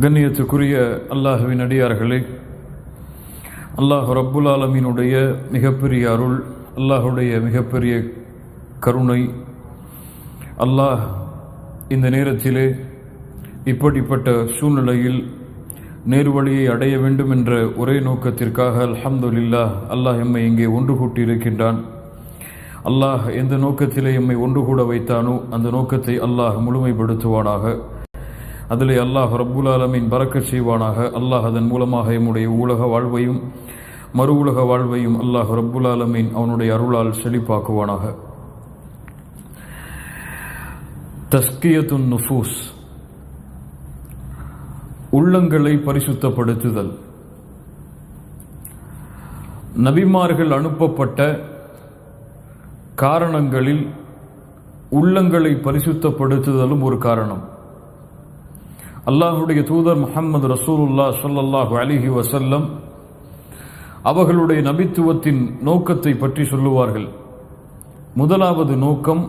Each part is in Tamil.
கண்ணியத்துக்குரிய அல்லாஹுவின் அடியார்களே, அல்லாஹ் ரப்புல் ஆலமீனுடைய மிகப்பெரிய அருள், அல்லாஹுடைய மிகப்பெரிய கருணை, அல்லாஹ் இந்த நேரத்திலே இப்படிப்பட்ட சூழ்நிலையில் நேர்வழியை அடைய வேண்டும் என்ற ஒரே நோக்கத்திற்காக அல்ஹம்துலில்லாஹ் அல்லாஹ் எம்மை இங்கே ஒன்று கூட்டி இருக்கின்றான். அல்லாஹ் எந்த நோக்கத்திலே எம்மை ஒன்று கூட வைத்தானோ அந்த நோக்கத்தை அல்லாஹ் முழுமைப்படுத்துவானாக. அதிலே அல்லாஹ் ரப்புல் ஆலமீன் பரக்கத் செய்வானாக. அல்லாஹ் அதன் மூலமாக எம்முடைய உலக வாழ்வையும் மறு உலக வாழ்வையும் அல்லாஹ் ரப்புல் ஆலமீன் அவனுடைய அருளால் செழிப்பாக்குவானாக. தஸ்கியத்துன் நுஃபூஸ், உள்ளங்களை பரிசுத்தப்படுத்துதல். நபிமார்கள் அனுப்பப்பட்ட காரணங்களில் உள்ளங்களை பரிசுத்தப்படுத்துதலும் ஒரு காரணம். அல்லாஹுடைய தூதர் முஹம்மது ரசூலுல்லாஹ் ஸல்லல்லாஹு அலைஹி வஸல்லம் அவர்களுடைய நபித்துவத்தின் நோக்கத்தை பற்றி சொல்லுவார்கள். முதலாவது நோக்கம்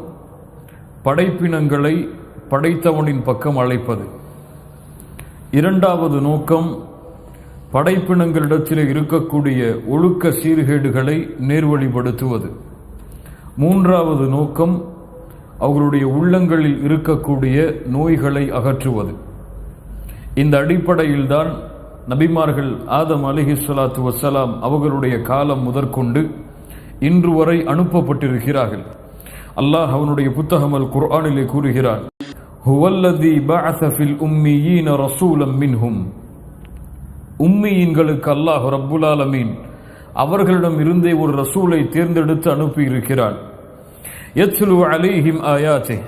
படைப்பினங்களை படைத்தவனின் பக்கம் அழைப்பது. இரண்டாவது நோக்கம் படைப்பினங்களிடத்தில் இருக்கக்கூடிய ஒழுக்க சீர்கேடுகளை நேர்வழிப்படுத்துவது. மூன்றாவது நோக்கம் அவர்களுடைய உள்ளங்களில் இருக்கக்கூடிய நோய்களை அகற்றுவது. இந்த அடிப்படையில்தான் நபிமார்கள் ஆதம் அலைஹிஸ்ஸலாத்து வஸ்ஸலாம் அவர்களுடைய காலம் முதற்கொண்டு இன்று வரை அனுப்பப்பட்டிருக்கிறார்கள். அல்லாஹ் அவனுடைய புத்தகம் அல் குர்ஆனிலே கூறுகிறான், ஹுவல்லதி பஅஸ ஃபில் உம்மீயீன ரசூலம் மின்ஹும். உம்மீயீன்களுக்கு அல்லாஹ் ரப்புல் ஆலமீன் அவர்களிடம் இருந்தே ஒரு ரசூலை தேர்ந்தெடுத்து அனுப்பி இருக்கிறான். யத்லு அலைஹிம் ஆயாத்திஹ்.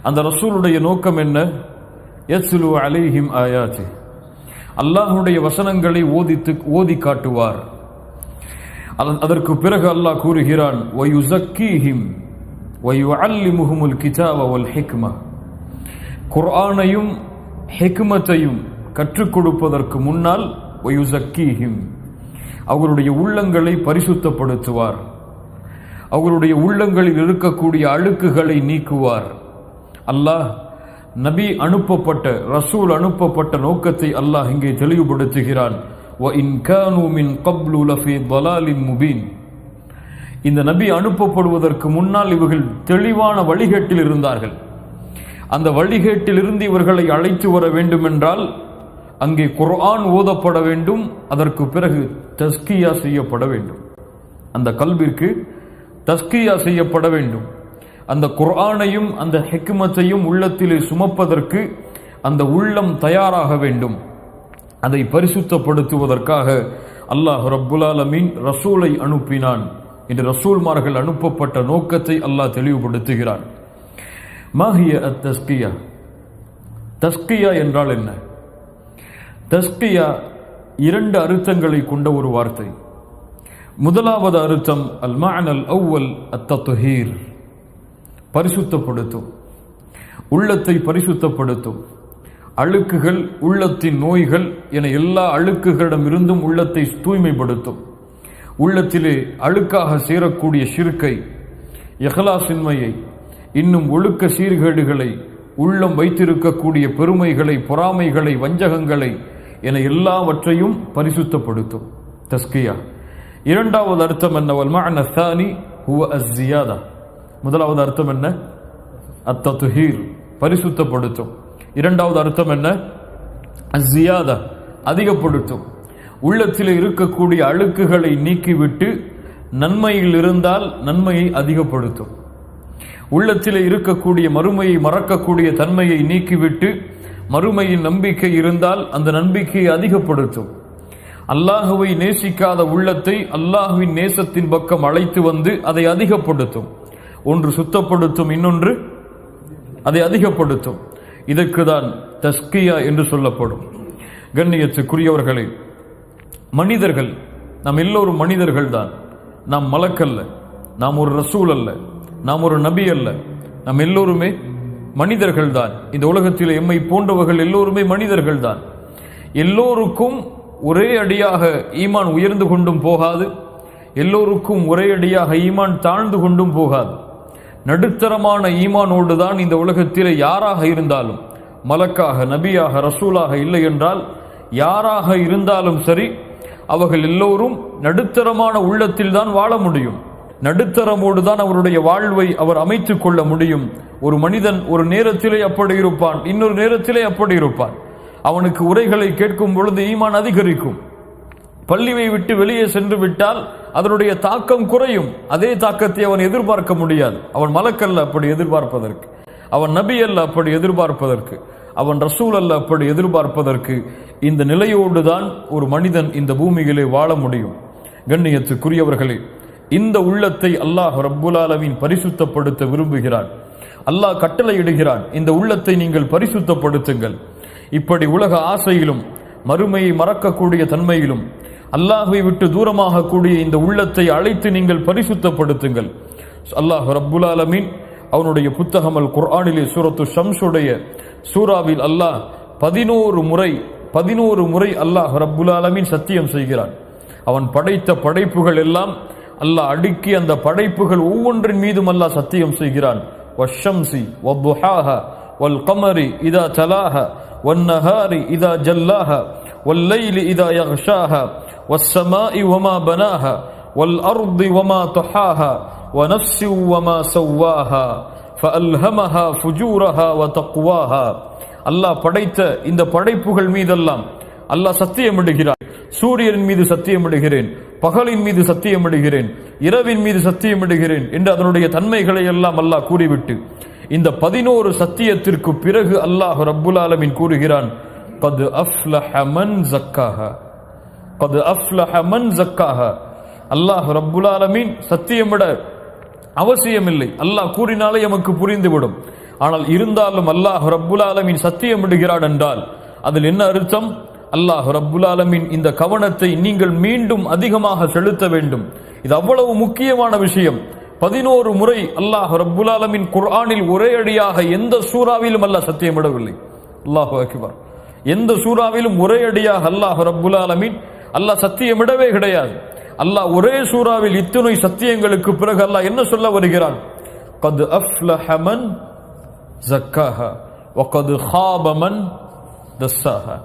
அந்த ரசூலுடைய நோக்கம் என்ன? யத்லு அலைஹிம் ஆயாத்திஹ், அல்லாஹ்வுடைய வசனங்களை ஓதி காட்டுவார். அதற்கு பிறகு அல்லாஹ் கூறுகிறான், வயுஸக்கீஹிம் வயுஅல்லிமுஹுமுல் கிதாப வல் ஹிக்மா. குர்ஆனையும் ஹிக்மத்தையும் கற்றுக் கொடுப்பதற்கு முன்னால் வயுஸக்கீஹிம், அவர்களுடைய உள்ளங்களை பரிசுத்தப்படுத்துவார். அவர்களுடைய உள்ளங்களில் இருக்கக்கூடிய அழுக்குகளை நீக்குவார். அல்லாஹ் நபி அனுப்பப்பட்ட ரசூல் அனுப்பப்பட்ட நோக்கத்தை அல்லாஹ் இங்கே தெளிவுபடுத்துகிறான். வஇன் கானூ மின் கப்லு லஃபீ ضலாலின் முபீன். இந்த நபி அனுப்பப்படுவதற்கு முன்னால் இவர்கள் தெளிவான வழிகேட்டில் இருந்தார்கள். அந்த வழிகேட்டிலிருந்து இவர்களை அழைத்து வர வேண்டும் என்றால் அங்கே குர்ஆன் ஓதப்பட வேண்டும். அதற்கு பிறகு தஸ்கியா செய்யப்பட வேண்டும். அந்த கல்விற்கு தஸ்கியா செய்யப்பட வேண்டும். அந்த குர்ஆனையும் அந்த ஹிக்மத்தையும் உள்ளத்திலே சுமப்பதற்கு அந்த உள்ளம் தயாராக வேண்டும். அதை பரிசுத்தப்படுத்துவதற்காக அல்லாஹ் ரப்புல் ஆலமீன் ரசூலை அனுப்பினான். இந்த ரசூல்மார்கள் அனுப்பப்பட்ட நோக்கத்தை அல்லாஹ் தெளிவுபடுத்துகிறான். மாஹிய அத் தஸ்கியா. தஸ்கியா என்றால் என்ன? தஸ்கியா இரண்டு அர்த்தங்களை கொண்ட ஒரு வார்த்தை. முதலாவது அர்த்தம் அல் மஅனல் அவ்வல் அத் தத்ஹீர், பரிசுத்தப்படுத்தும், உள்ளத்தை பரிசுத்தப்படுத்தும். அழுக்குகள், உள்ளத்தின் நோய்கள் என எல்லா அழுக்குகளிடமிருந்தும் உள்ளத்தை தூய்மைப்படுத்தும். உள்ளத்திலே அழுக்காக சேரக்கூடிய ஷிர்கை, இஹ்லாஸின்மையை, இன்னும் ஒழுக்க சீர்கேடுகளை, உள்ளம் வைத்திருக்கக்கூடிய பெருமைகளை, பொறாமைகளை, வஞ்சகங்களை என எல்லாவற்றையும் பரிசுத்தப்படுத்தும் தஸ்கியா. இரண்டாவது அர்த்தம் என்ன? வல் மஅன ஸானி ஹுவ அஸ்ஸியாதா. முதலாவது அர்த்தம் என்ன? அத்தத்ஹீர், பரிசுத்தப்படுத்தும். இரண்டாவது அர்த்தம் என்ன? அஸ்ஸியாதா, அதிகப்படுத்தும். உள்ளத்தில் இருக்கக்கூடிய அழுக்குகளை நீக்கிவிட்டு நன்மையில் இருந்தால் நன்மையை அதிகப்படுத்தும். உள்ளத்தில் இருக்கக்கூடிய மறுமையை மறக்கக்கூடிய தன்மையை நீக்கிவிட்டு மறுமையின் நம்பிக்கை இருந்தால் அந்த நம்பிக்கையை அதிகப்படுத்தும். அல்லாஹுவை நேசிக்காத உள்ளத்தை அல்லாஹுவின் நேசத்தின் பக்கம் அழைத்து வந்து அதை அதிகப்படுத்தும். ஒன்று சுத்தப்படுத்தும், இன்னொன்று அதை அதிகப்படுத்தும். இதற்கு தான் தஸ்கியா என்று சொல்லப்படும். கண்ணியத்துக்குரியவர்களே, மனிதர்கள், நாம் எல்லோரும் மனிதர்கள் தான். நாம் மலக்கல்ல, நாம் ஒரு ரசூல் அல்ல, நாம் ஒரு நபி அல்ல. நாம் எல்லோருமே மனிதர்கள் தான். இந்த உலகத்தில் எம்மை போன்றவர்கள் எல்லோருமே மனிதர்கள் தான். எல்லோருக்கும் ஒரே அடியாக ஈமான் உயர்ந்து கொண்டும் போகாது, எல்லோருக்கும் ஒரே அடியாக ஈமான் தாழ்ந்து கொண்டும் போகாது. நடுத்தரமான ஈமானோடு தான் இந்த உலகத்தில் யாராக இருந்தாலும் மலக்காக, நபியாக, ரசூலாக இல்லை என்றால் யாராக இருந்தாலும் சரி, அவர்கள் எல்லோரும் நடுத்தரமான உள்ளத்தில் தான் வாழ முடியும். நடுத்தரமோடு தான் அவருடைய வாழ்வை அவர் அமைத்துக் கொள்ள முடியும். ஒரு மனிதன் ஒரு நேரத்திலே அப்படி இருப்பான், இன்னொரு நேரத்திலே அப்படி இருப்பான். அவனுக்கு உரைகளை கேட்கும் பொழுது ஈமான் அதிகரிக்கும். பள்ளியை விட்டு வெளியே சென்று விட்டால் அதனுடைய தாக்கம் குறையும். அதே தாக்கத்தை அவன் எதிர்பார்க்க முடியாது. அவன் மலக்கல்ல அப்படி எதிர்பார்ப்பதற்கு, அவன் நபி அல்ல அப்படி எதிர்பார்ப்பதற்கு, அவன் ரசூல் அல்ல அப்படி எதிர்பார்ப்பதற்கு. இந்த நிலையோடு தான் ஒரு மனிதன் இந்த பூமியிலே வாழ முடியும். கண்ணியத்துக்குரியவர்களே, இந்த உள்ளத்தை அல்லாஹ் ரப்புல் ஆலமீன் பரிசுத்தப்படுத்த விரும்புகிறான். அல்லாஹ் கட்டளையிடுகிறான், இந்த உள்ளத்தை நீங்கள் பரிசுத்தப்படுத்துங்கள். இப்படி உலக ஆசையிலும் மறுமையை மறக்கக்கூடிய தன்மையிலும் அல்லாஹ்வை விட்டு தூரமாக கூடிய இந்த உள்ளத்தை அழைத்து நீங்கள் பரிசுத்தப்படுத்துங்கள். அல்லாஹ் ரப்புல் ஆலமீன் அவனுடைய புத்தகம் அல் குர்ஆனிலே சூரத்து ஷம்ஸுடைய சூராவில் அல்லாஹ் 11 முறை அல்லாஹ் ரப்புல் ஆலமீன் சத்தியம் செய்கிறான். அவன் படைத்த படைப்புகள் எல்லாம் அல்லாஹ் அடுக்கி அந்த படைப்புகள் ஒவ்வொன்றின் மீதும் அல்லாஹ் சத்தியம் செய்கிறான். வஷ்ஷம்ஸி வத்துஹாஹா வல் கமரி இதா தலாஹா வன்னஹாரி இதா ஜல்லாஹா வல்லைலி இதா யக்ஷாஹா வஸ்ஸமாஇ வமா பனாஹா வல் அர்தி வமா தஹாஹா வனஃப்ஸி வமா ஸவ்வாஹா ஃபஅல்ஹமஹா ஃபுஜூரஹா வதக்வாஹா. அல்லாஹ் படைத்த இந்த படைப்புகள் மீதெல்லாம் அல்லாஹ் சத்தியமிடுகிறான். சூரியனின் மீது சத்தியமிடுகிறேன், பகலின் மீது சத்தியமிடுகிறேன், இரவின் மீது சத்தியமிடுகிறேன் என்று அதனுடைய தன்மைகளை எல்லாம் அல்லாஹ் கூறிவிட்டு இந்த 11 சத்தியத்திற்கு பிறகு அல்லாஹ் ரப்புல் ஆலமீன் கூறுகிறான், கத் அஃப்லஹ மன் ஸக்காஹா, கத் அஃப்லஹ மன் ஸக்காஹா. அல்லாஹ் ரப்புல் ஆலமீன் சத்தியமிட அவசியமில்லை, அல்லாஹ் கூறினாலே நமக்கு புரிந்துவிடும். ஆனால் இருந்தாலும் அல்லாஹ் ரப்புல் ஆலமீன் சத்தியமிடுகிறான் என்றால் அதில் என்ன அர்த்தம்? அல்லாஹ் ரப்புல் ஆலமீன் இந்த கவனத்தை நீங்கள் மீண்டும் அதிகமாக செலுத்த வேண்டும். இது அவ்வளவு முக்கியமான விஷயம். 11 முறை அல்லாஹ் ரப்புல் ஆலமீன் குர்ஆனில் ஒரே அடியாக எந்த சூறாவிலும் அல்லாஹ் சத்தியமிடவில்லை. அல்லாஹு அக்பர். எந்த சூறாவிலும் ஒரே அடியாக அல்லாஹ் ரப்புல் ஆலமீன் அல்லாஹ் சத்தியமிடவே கிடையாது. அல்லாஹ் ஒரே சூறாவில் இத்துணை சத்தியங்களுக்கு பிறகு அல்லாஹ் என்ன சொல்ல வருகிறான்? கத் அஃப்லஹ மன் ஸக்காஹா வகத் ஹாப மன் தஸ்ஸாஹா.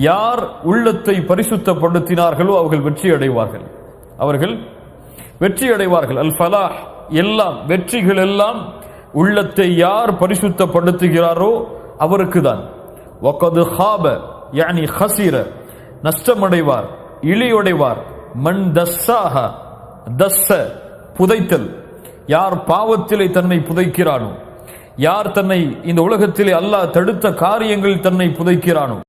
யார் உள்ளத்தை பரிசுத்தப்படுத்தினார்களோ அவர்கள் வெற்றி அடைவார்கள், அவர்கள் வெற்றி அடைவார்கள். அல் ஃபலாஹ், எல்லாம் வெற்றிகள் எல்லாம் உள்ளத்தை யார் பரிசுத்தப்படுத்துகிறாரோ அவருக்கு தான். வகத் ஹாப யானி ஹஸிர, நஷ்டமடைவார், இழியடைவார். மன் தஸ்ஸாஹா, தஸ்ஸ புதைத்தல். யார் பாவத்திலே தன்னை புதைக்கிறானோ, யார் தன்னை இந்த உலகத்திலே அல்லாஹ் தடுத்த காரியங்களில் தன்னை புதைக்கிறானோ,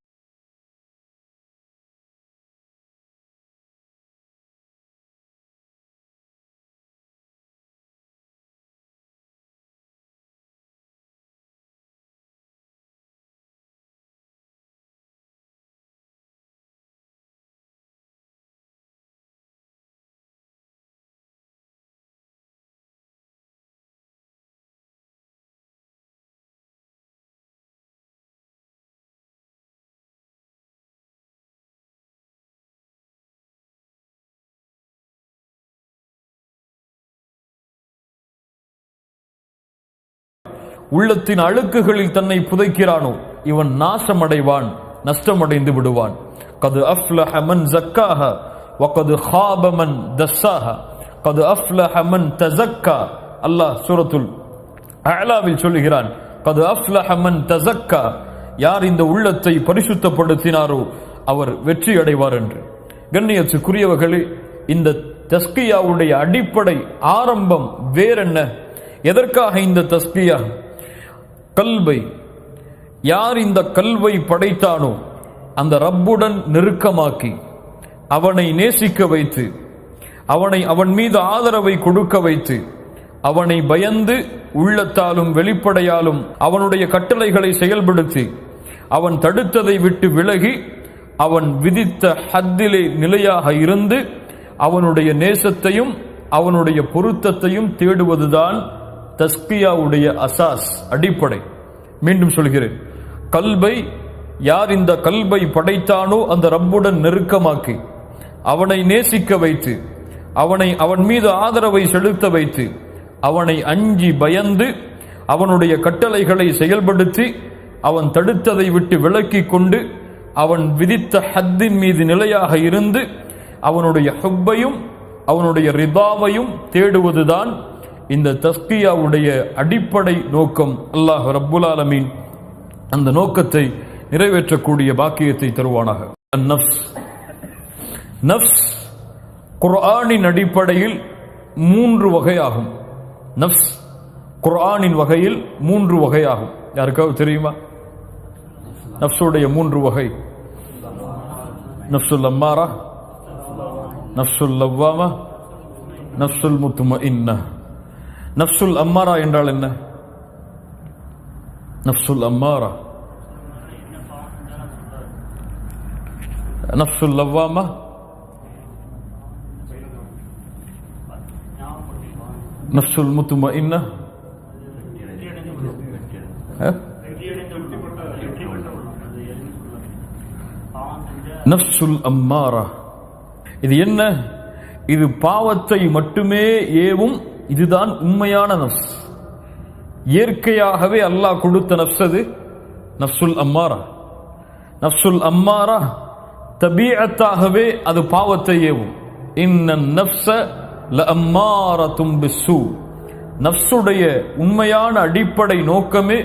உள்ளத்தின் அழுக்குகளில் தன்னை புதைக்கிறானோ இவன் நாசமடைவான், நஷ்டமடைந்து விடுவான். கது அஃப்லஹ மன் ஸக்காஹா வகது ஹாப மன் தஸ்ஸாஹா கது அஃப்லஹ மன் தஸக்கா. அல்லாஹ் சூரத்துல் அஅலாவில் சொல்லுகிறான், கது அஃப்லஹ மன் தஸக்கா. யார் இந்த உள்ளத்தை பரிசுத்தப்படுத்தினாரோ அவர் வெற்றி அடைவார் என்று. கண்ணியத்துக்குரியவர்களே, இந்த தஸ்கியாவுடைய அடிப்படை ஆரம்பம் வேறென்ன? எதற்காக இந்த தஸ்கியா? கல்வை, யார் இந்த கல்வை படைத்தானோ அந்த ரப்புடன் நெருக்கமாக்கி அவனை நேசிக்க வைத்து அவன் மீது ஆதரவை கொடுக்க வைத்து அவனை பயந்து உள்ளத்தாலும் வெளிப்படையாலும் அவனுடைய கட்டளைகளை செயல்படுத்தி அவன் தடுத்ததை விட்டு விலகி அவன் விதித்த ஹத்திலே நிலையாக இருந்து அவனுடைய நேசத்தையும் அவனுடைய பொருத்தத்தையும் தேடுவதுதான் தஸ்கியாவுடைய அசாஸ், அடிப்படை. மீண்டும் சொல்கிறேன், கல்வை, யார் இந்த கல்வை படைத்தானோ அந்த ரப்புடன் நெருக்கமாக்கி அவனை நேசிக்க வைத்து அவன் மீது ஆதரவை செலுத்த வைத்து அவனை அஞ்சி பயந்து அவனுடைய கட்டளைகளை செயல்படுத்தி அவன் தடுத்ததை விட்டு விலக்கி கொண்டு அவன் விதித்த ஹத்தின் மீது நிலையாக இருந்து அவனுடைய ஹுப்பையும் அவனுடைய ரிதாவையும் தேடுவதுதான் இந்த தஸ்கியாவுடைய அடிப்படை நோக்கம். அல்லாஹ் ரப்புல் ஆலமீன் அந்த நோக்கத்தை நிறைவேற்றக்கூடிய பாக்கியத்தை தருவானாக. நஃப்ஸ் குர்ஆனின் அடிப்படையில் 3 வகையாகும். நஃப்ஸ் குர்ஆனின் வகையில் 3 வகையாகும். யாருக்காவது தெரியுமா? நஃப்ஸுடைய 3 வகை: நஃப்சுல் அம்மாரா, நஃப்சுல் லவ்வாமா, நஃப்சுல் முத்மஇன்னா. நஃப்சுல் அம்மாரா என்றால் என்ன? நஃப்சுல் அம்மாரா, நஃப்சுல் லவ்வாமா, நஃப்சுல் முத்மஇன்னா. நஃப்சுல் அம்மாரா இது என்ன? இது பாவத்தை மட்டுமே ஏவும். இதுதான் உண்மையான நஃப்ஸ். இயற்கையாகவே அல்லாஹ் கொடுத்த நஃப்ஸ் அது நஃப்சுல் அம்மாரா. நஃப்சுல் அம்மாரா தபீஅத்தாகவே அது பாவத்தை ஏவும். இன்னன் நஃப்ஸ லஅம்மாரத்தும் பிஸ்ஸூ. நஃப்ஸுடைய உண்மையான அடிப்படை நோக்கமே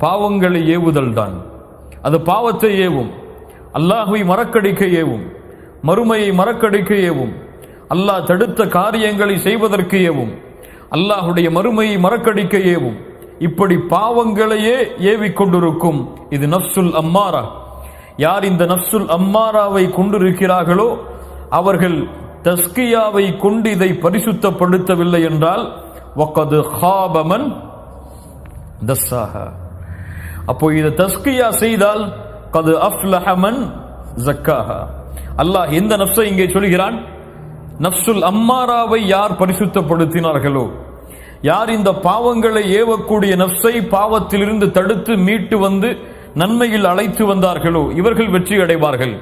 பாவங்களை ஏவுதல் தான். அது பாவத்தை ஏவும், அல்லாஹ்வை மறக்கடிக்க ஏவும், மறுமையை மறக்கடிக்க ஏவும், அல்லாஹ் தடுத்த காரியங்களை செய்வதற்கு ஏவும், அல்லாஹுடைய மறுமையை மறக்கடிக்க ஏவும். இப்படி பாவங்களையே ஏவிக்கொண்டிருக்கும் இது நஃப்சுல் அம்மாரா. யார் இந்த நஃப்சுல் அம்மாராவை கொண்டிருக்கிறார்களோ அவர்கள் தஸ்கியாவை கொண்டு இதை பரிசுத்தப்படுத்தவில்லை என்றால் வகது ஹாப மன் தஸ்ஸாஹா. அப்போ இதை தஸ்கியா செய்தால் கது அஃப்லஹ மன் ஸக்காஹா. அல்லாஹ் எந்த நஃப்ஸை இங்கே சொல்கிறான்? நஃப்சுல் அம்மாராவை யார் பரிசுத்தப்படுத்தினார்களோ, யார் இந்த பாவங்களை ஏவக்கூடிய நஃப்ஸை பாவத்திலிருந்து தடுத்து மீட்டு வந்து நன்மையில் அழைத்து வந்தார்களோ இவர்கள் வெற்றி அடைவார்கள்.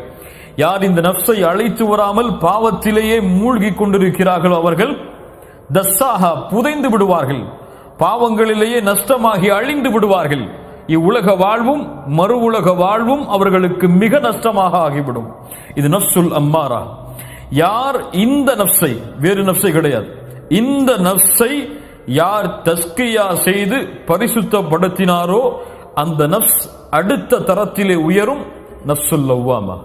யார் இந்த நஃப்ஸை அழைத்து வராமல் பாவத்திலேயே மூழ்கி கொண்டிருக்கிறார்களோ அவர்கள் தஸ்ஸாஹா புதைந்து விடுவார்கள், பாவங்களிலேயே நஷ்டமாகி அழிந்து விடுவார்கள். இவ்வுலக வாழ்வும் மறு உலக வாழ்வும் அவர்களுக்கு மிக நஷ்டமாக ஆகிவிடும். இது நஃப்சுல் அம்மாரா. யார் இந்த நஃப்ஸை, வேறு நஃப்ஸை கிடையாது, இந்த நஃப்ஸை யார் தஸ்கியா செய்து பரிசுத்தப்படுத்தினாரோ அந்த நஃப்ஸ் அடுத்த தரத்திலே உயரும். நஃப்சுல் லவ்வாமா.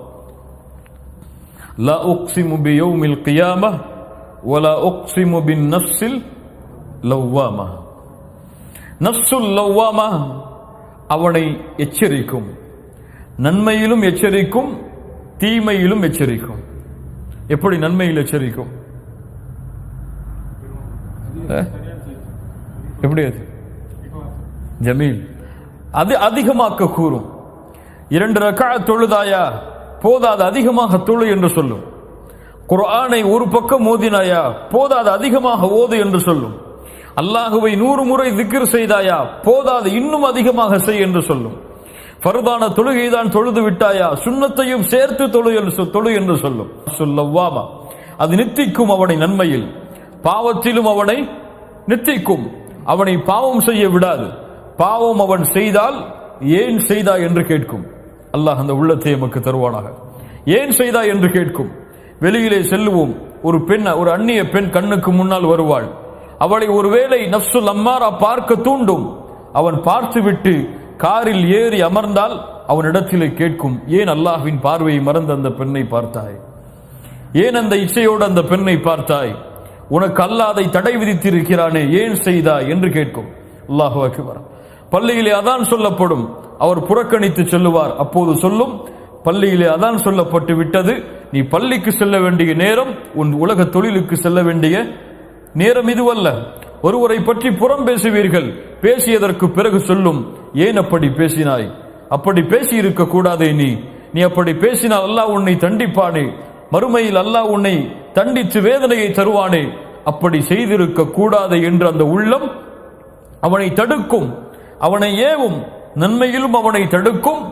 லா உக்ஸிமு பியௌமில் கியாமஹ் வலா உக்ஸிமு பின் நஃப்ஸில் லவ்வாமா. நஃப்சுல் லவ்வாமா அவனை எச்சரிக்கும், நன்மையிலும் எச்சரிக்கும், தீமையிலும் எச்சரிக்கும். எப்படி நன்மையில் எச்சரிக்கும்? எப்படி? அது ஜமீல். அது அதிகமாக்க கூறும். 2 ரக்அத் தொழுதாயா போதாது, அதிகமாக தொழு என்று சொல்லும். குர்ஆனை ஒரு பக்கம் ஓதினாயா போதாது, அதிகமாக ஓது என்று சொல்லும். அல்லாஹுவை 100 முறை திக்ர் செய்தாயா போதாது, இன்னும் அதிகமாக செய் என்று சொல்லும். ஃபர்தான தொழுகைதான் தொழுது விட்டாயா சுன்னத்தையும் சேர்த்து தொழு என்று சொல்லும். சொல்லவாமா அது நித்திக்கும் அவனை நன்மையில், பாவத்திலும் அவனை நித்திக்கும். அவனை பாவம் செய்ய விடாது. பாவம் அவன் செய்தால் ஏன் செய்தாய் என்று கேட்கும். அல்லாஹ் அந்த உள்ளத்தை நமக்கு தருவானாக. ஏன் செய்தாய் என்று கேட்கும். வெளியிலே செல்லுவோம், ஒரு பெண், ஒரு அந்நிய பெண் கண்ணுக்கு முன்னால் வருவாள். அவளை ஒருவேளை நஃப்சுல் அம்மாரா பார்க்க தூண்டும். அவன் பார்த்துவிட்டு காரில் ஏறி அமர்ந்தால் அவனிடத்திலே கேட்கும், ஏன் அல்லாஹ்வின் பார்வையை மறந்து அந்த பெண்ணை பார்த்தாய்? ஏன் அந்த இச்சையோடு அந்த பெண்ணை பார்த்தாய்? உனக்கு அல்லாஹ் அதை தடை விதித்திருக்கிறானே, ஏன் செய்தாய் என்று கேட்கும். அல்லாஹு அக்பர். பள்ளியிலே அதான் சொல்லப்படும், அவர் புறக்கணித்து செல்லுவார். அப்போது சொல்லும், பள்ளியிலே அதான் சொல்லப்பட்டு விட்டது, நீ பள்ளிக்கு செல்ல வேண்டிய நேரம் உன் உலக தொழிலுக்கு செல்ல வேண்டிய நேரம் இதுவல்ல. ஒருவரை பற்றி புறம் பேசுவீர்கள், பேசியதற்கு பிறகு சொல்லும், ஏன் அப்படி பேசினாய்? அப்படி பேசி இருக்க கூடாதே. நீ அப்படி பேசினால் அல்லாஹ் உன்னை தண்டிப்பானே, மறுமையில் அல்லாஹ் உன்னை தண்டித்து வேதனையை தருவானே, அப்படி செய்திருக்க கூடாது என்று அந்த உள்ளம் அவனை தடுக்கும், அவனை ஏவும். நன்மையிலும் அவனை தடுக்கும்,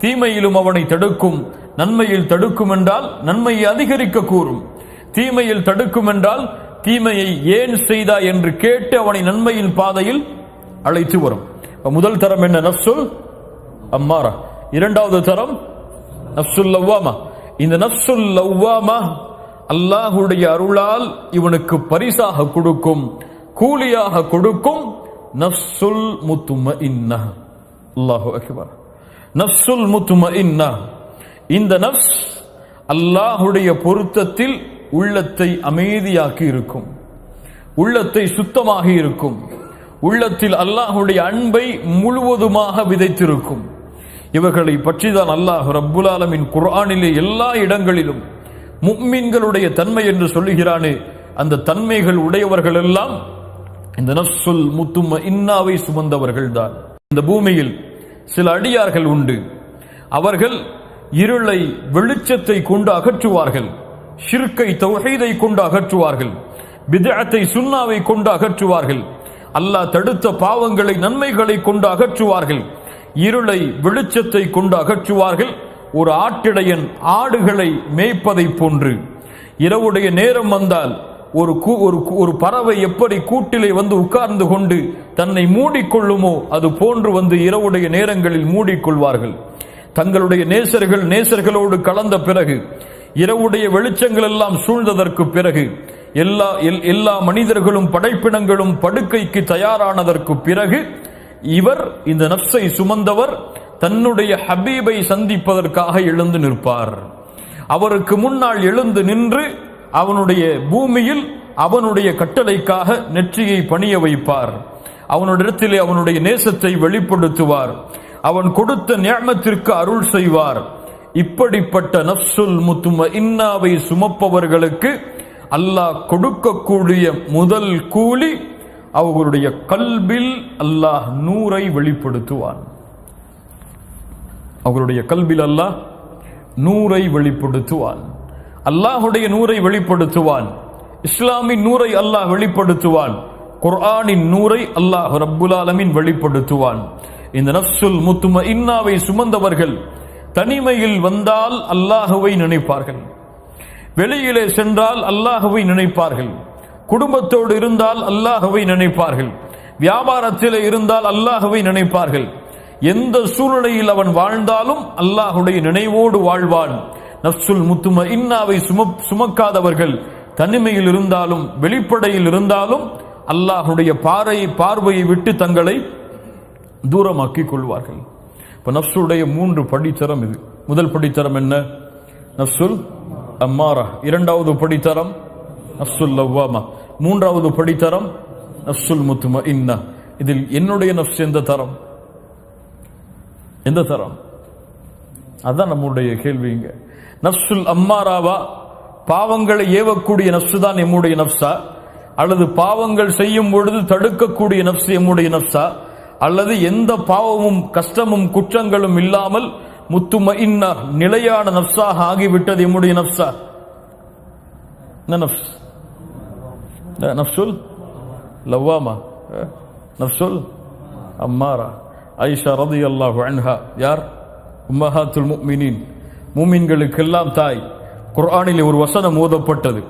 தீமையிலும் அவனை தடுக்கும். நன்மையில் தடுக்கும் என்றால் நன்மையை அதிகரிக்க கூறும், தீமையில் தடுக்கும் என்றால் தீமையை ஏன் செய்தா என்று கேட்டு அவனை நன்மையின் பாதையில் அழைத்து வரும். முதல் தரம் என்ன? நஃப்சுல் அம்மாரா. இரண்டாவது தரம் நஃப்சுல் லவ்வாமா. இந்த நஃப்சுல் லவ்வாமா அல்லாஹுடைய அருளால் இவனுக்கு பரிசாக கொடுக்கும், கூலியாக கொடுக்கும் நஃப்சுல் முத்மஇன்னா. அல்லாஹு அக்பர். நஃப்சுல் முத்மஇன்னா. இந்த நஃப்ஸ் அல்லாஹுடைய பொருத்தத்தில் உள்ளத்தை அமைதியாக்கி இருக்கும், உள்ளத்தை சுத்தமாக இருக்கும், உள்ளத்தில் அல்லாஹுடைய அன்பை முழுவதுமாக விதைத்திருக்கும். இவர்களை பற்றிதான் அல்லாஹ் ரப்புல் ஆலமீன் குர்ஆனிலே எல்லா இடங்களிலும் முஃமின்களுடைய தன்மை என்று சொல்லுகிறானே, அந்த தன்மைகள் உடையவர்கள் எல்லாம் இந்த நஃப்சுல் முத்மஇன்னாவை சுமந்தவர்கள் தான். இந்த பூமியில் சில அடியார்கள் உண்டு. அவர்கள் இருளை வெளிச்சத்தை கொண்டு அகற்றுவார்கள், ஷிர்கை தௌஹீதை கொண்டு அகற்றுவார்கள், பித்அத்தை சுன்னாவை கொண்டு அகற்றுவார்கள், அல்லாஹ் தடுத்த பாவங்களை நன்மைகளை கொண்டு அகற்றுவார்கள், இருளை வெளிச்சத்தை கொண்டு அகற்றுவார்கள். ஒரு ஆட்டிடையன் ஆடுகளை மேய்ப்பதை போன்று இரவுடைய நேரம் வந்தால் ஒரு பறவை எப்படி கூட்டிலே வந்து உட்கார்ந்து கொண்டு தன்னை மூடிக்கொள்ளுமோ அது போன்று வந்து இரவுடைய நேரங்களில் மூடிக்கொள்வார்கள். தங்களுடைய நேசர்களோடு கலந்த பிறகு, இரவுடைய வெளிச்சங்கள் எல்லாம் சூழ்ந்ததற்கு பிறகு, எல்லா மனிதர்களும் படைப்பினங்களும் படுக்கைக்கு தயாரானதற்கு பிறகு, இவர் இந்த நஃப்ஸை சுமந்தவர் தன்னுடைய ஹபீபை சந்திப்பதற்காக எழுந்து நிற்பார். அவருக்கு முன்னால் எழுந்து நின்று அவனுடைய பூமியில் அவனுடைய கட்டளைக்காக நெற்றியை பணிய வைப்பார். அவனுடையத்திலே அவனுடைய நேசத்தை வெளிப்படுத்துவார். அவன் கொடுத்த நிஅமத்திற்கு அருள் செய்வார். இப்படிப்பட்ட நஃப்சுல் முத்மஇன்னாவை சுமப்பவர்களுக்கு அல்லாஹ் கொடுக்கக்கூடிய முதல் கூலி, அவர்களுடைய கல்பில் அல்லாஹ் நூரை வெளிப்படுத்துவான். அவர்களுடைய கல்பில் அல்லாஹ் நூரை வெளிப்படுத்துவான். அல்லாஹுடைய நூரை வெளிப்படுத்துவான். இஸ்லாமின் நூரை அல்லாஹ் வெளிப்படுத்துவான். குர்ஆனின் நூரை அல்லாஹ் ரப்புல் ஆலமீன் வெளிப்படுத்துவான். இந்த நஃப்சுல் முத்மஇன்னாவை சுமந்தவர்கள் தனிமையில் வந்தால் அல்லாஹுவை நினைப்பார்கள், வெளியிலே சென்றால் அல்லாஹுவை நினைப்பார்கள், குடும்பத்தோடு இருந்தால் அல்லாஹுவை நினைப்பார்கள், வியாபாரத்திலே இருந்தால் அல்லாஹுவை நினைப்பார்கள். எந்த சூழ்நிலையில் அவன் வாழ்ந்தாலும் அல்லாஹுடைய நினைவோடு வாழ்வான். நஃப்சுல் முத்மஇன்னாவை சுமக்காதவர்கள் தனிமையில் இருந்தாலும் வெளிப்படையில் இருந்தாலும் அல்லாஹுடைய பார்வையை விட்டு தங்களை தூரமாக்கிக் கொள்வார்கள். இப்ப நஃப்சுடைய 3 படித்தரம் இது. முதல் படித்தரம் என்ன? நஃப்சுல் அம்மாரா. இரண்டாவது படித்தரம் நஃப்சுல் லவ்வாமா. மூன்றாவது படித்தரம் நஃப்சுல் முத்மஇன்னா. இதில் என்னுடைய நஃப்ஸ் எந்த தரம்? எந்த தரம்? அதான் நம்முடைய கேள்விங்க. நஃப்சுல் அம்மாராவா, பாவங்களை ஏவக்கூடிய நஃப்சு தான் எம்முடைய நஃப்ஸா, அல்லது பாவங்கள் செய்யும் பொழுது தடுக்கக்கூடிய நஃப்ஸ் எம்முடைய நஃப்ஸா, அல்லது எந்த பாவமும் கஷ்டமும் குற்றங்களும் இல்லாமல் முத்துமஇன்னா நிலையான நஃப்ஸாக ஆகிவிட்டது எம்முடைய நஃப்ஸா? நஃப்ஸ் நஃப்சுல் லவ்வாமா, நஃப்சுல் அம்மாரா. ஆயிஷா ரலியல்லாஹு அன்ஹா யார்? உம்மஹாத்துல் முஃமினீன், மூமின்களுக்கெல்லாம் தாய். குர்ஆனிலே ஒரு வசனம் ஓதப்பட்டது.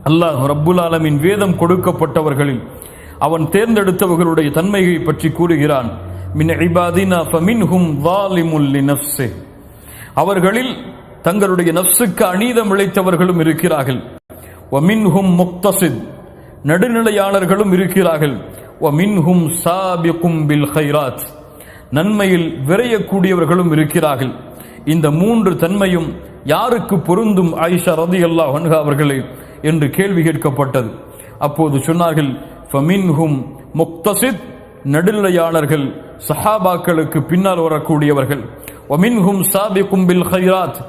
அல்லாஹ் ரப்புல் ஆலமீன் வேதம் கொடுக்கப்பட்டவர்களில் அவன் தேர்ந்தெடுத்தவர்களுடைய தன்மையை பற்றி கூறுகிறான். மின் இபாதினா ஃபமின்ஹும் ஸாலிமுல் லினஃப்ஸிஹ். அவர்களில் தங்களுடைய நஃப்ஸுக்கு அநீதம் இழைத்தவர்களும் இருக்கிறார்கள். வமின்ஹும் முக்தஸித், நடுநிலையாளர்களும் இருக்கிறார்கள். வமின்ஹும் சாபிகும் பில் கைராத், நன்மையில் விரையக்கூடியவர்களும் இருக்கிறார்கள். இந்த 3 தன்மையும் யாருக்கு பொருந்தும் ஆயிஷா ரலியல்லாஹு அன்ஹா அவர்களே என்று கேள்வி கேட்கப்பட்டது. அப்போது சொன்னார்கள், ஃபமின்ஹும் முக்தஸித், நடுநிலையாளர்கள், சஹாபாக்களுக்கு பின்னால் வரக்கூடியவர்கள். வமின்ஹும் சாபிகும் பில் கைராத்,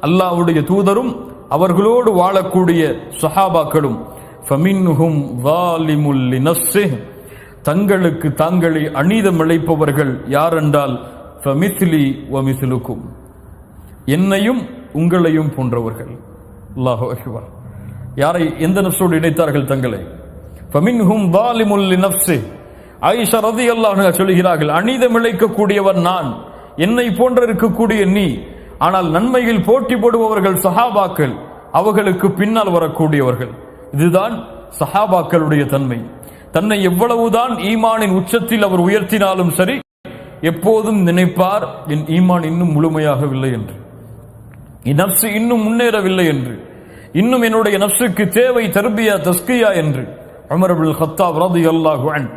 அல்லாஹ்வுடைய தூதரும் அவர்களோடு வாழக்கூடிய சஹாபாக்களும். ஃபமின்ஹும் ஸாலிமுல் லினஃப்ஸிஹ், தங்களுக்கு தாங்களே அநீதம் இழைப்பவர்கள் யார் என்றால் ஃபமிஸ்லி வமிஸ்லுக்கும், என்னையும் உங்களையும் போன்றவர்கள். அல்லாஹு அக்பர். யாரை எந்த நஃப்ஸோடு இணைத்தார்கள் தங்களை? ஃபமின்ஹும் ஸாலிமுல் லினஃப்ஸிஹ். ஆயிஷா ரலியல்லாஹு அன்ஹா சொல்கிறார்கள், அநீதம் இழைக்கக்கூடியவர் நான், என்னை போன்ற இருக்கக்கூடிய நீ. ஆனால் நன்மையில் போட்டி போடுபவர்கள் சஹாபாக்கள், அவர்களுக்கு பின்னால் வரக்கூடியவர்கள். இதுதான் சஹாபாக்களுடைய தன்மை. தன்னை எவ்வளவுதான் ஈமானின் உச்சத்தில் அவர் உயர்த்தினாலும் சரி, எப்போதும் நினைப்பார், என் ஈமான் இன்னும் முழுமையாகவில்லை என்று, என் நஃப்ஸ் இன்னும் முன்னேறவில்லை என்று, இன்னும் என்னுடைய நஃப்ஸுக்கு தேவை தர்பியா தஸ்கியா என்று. உமர் இப்னுல் கத்தாப் ரலியல்லாஹு அன்ஹு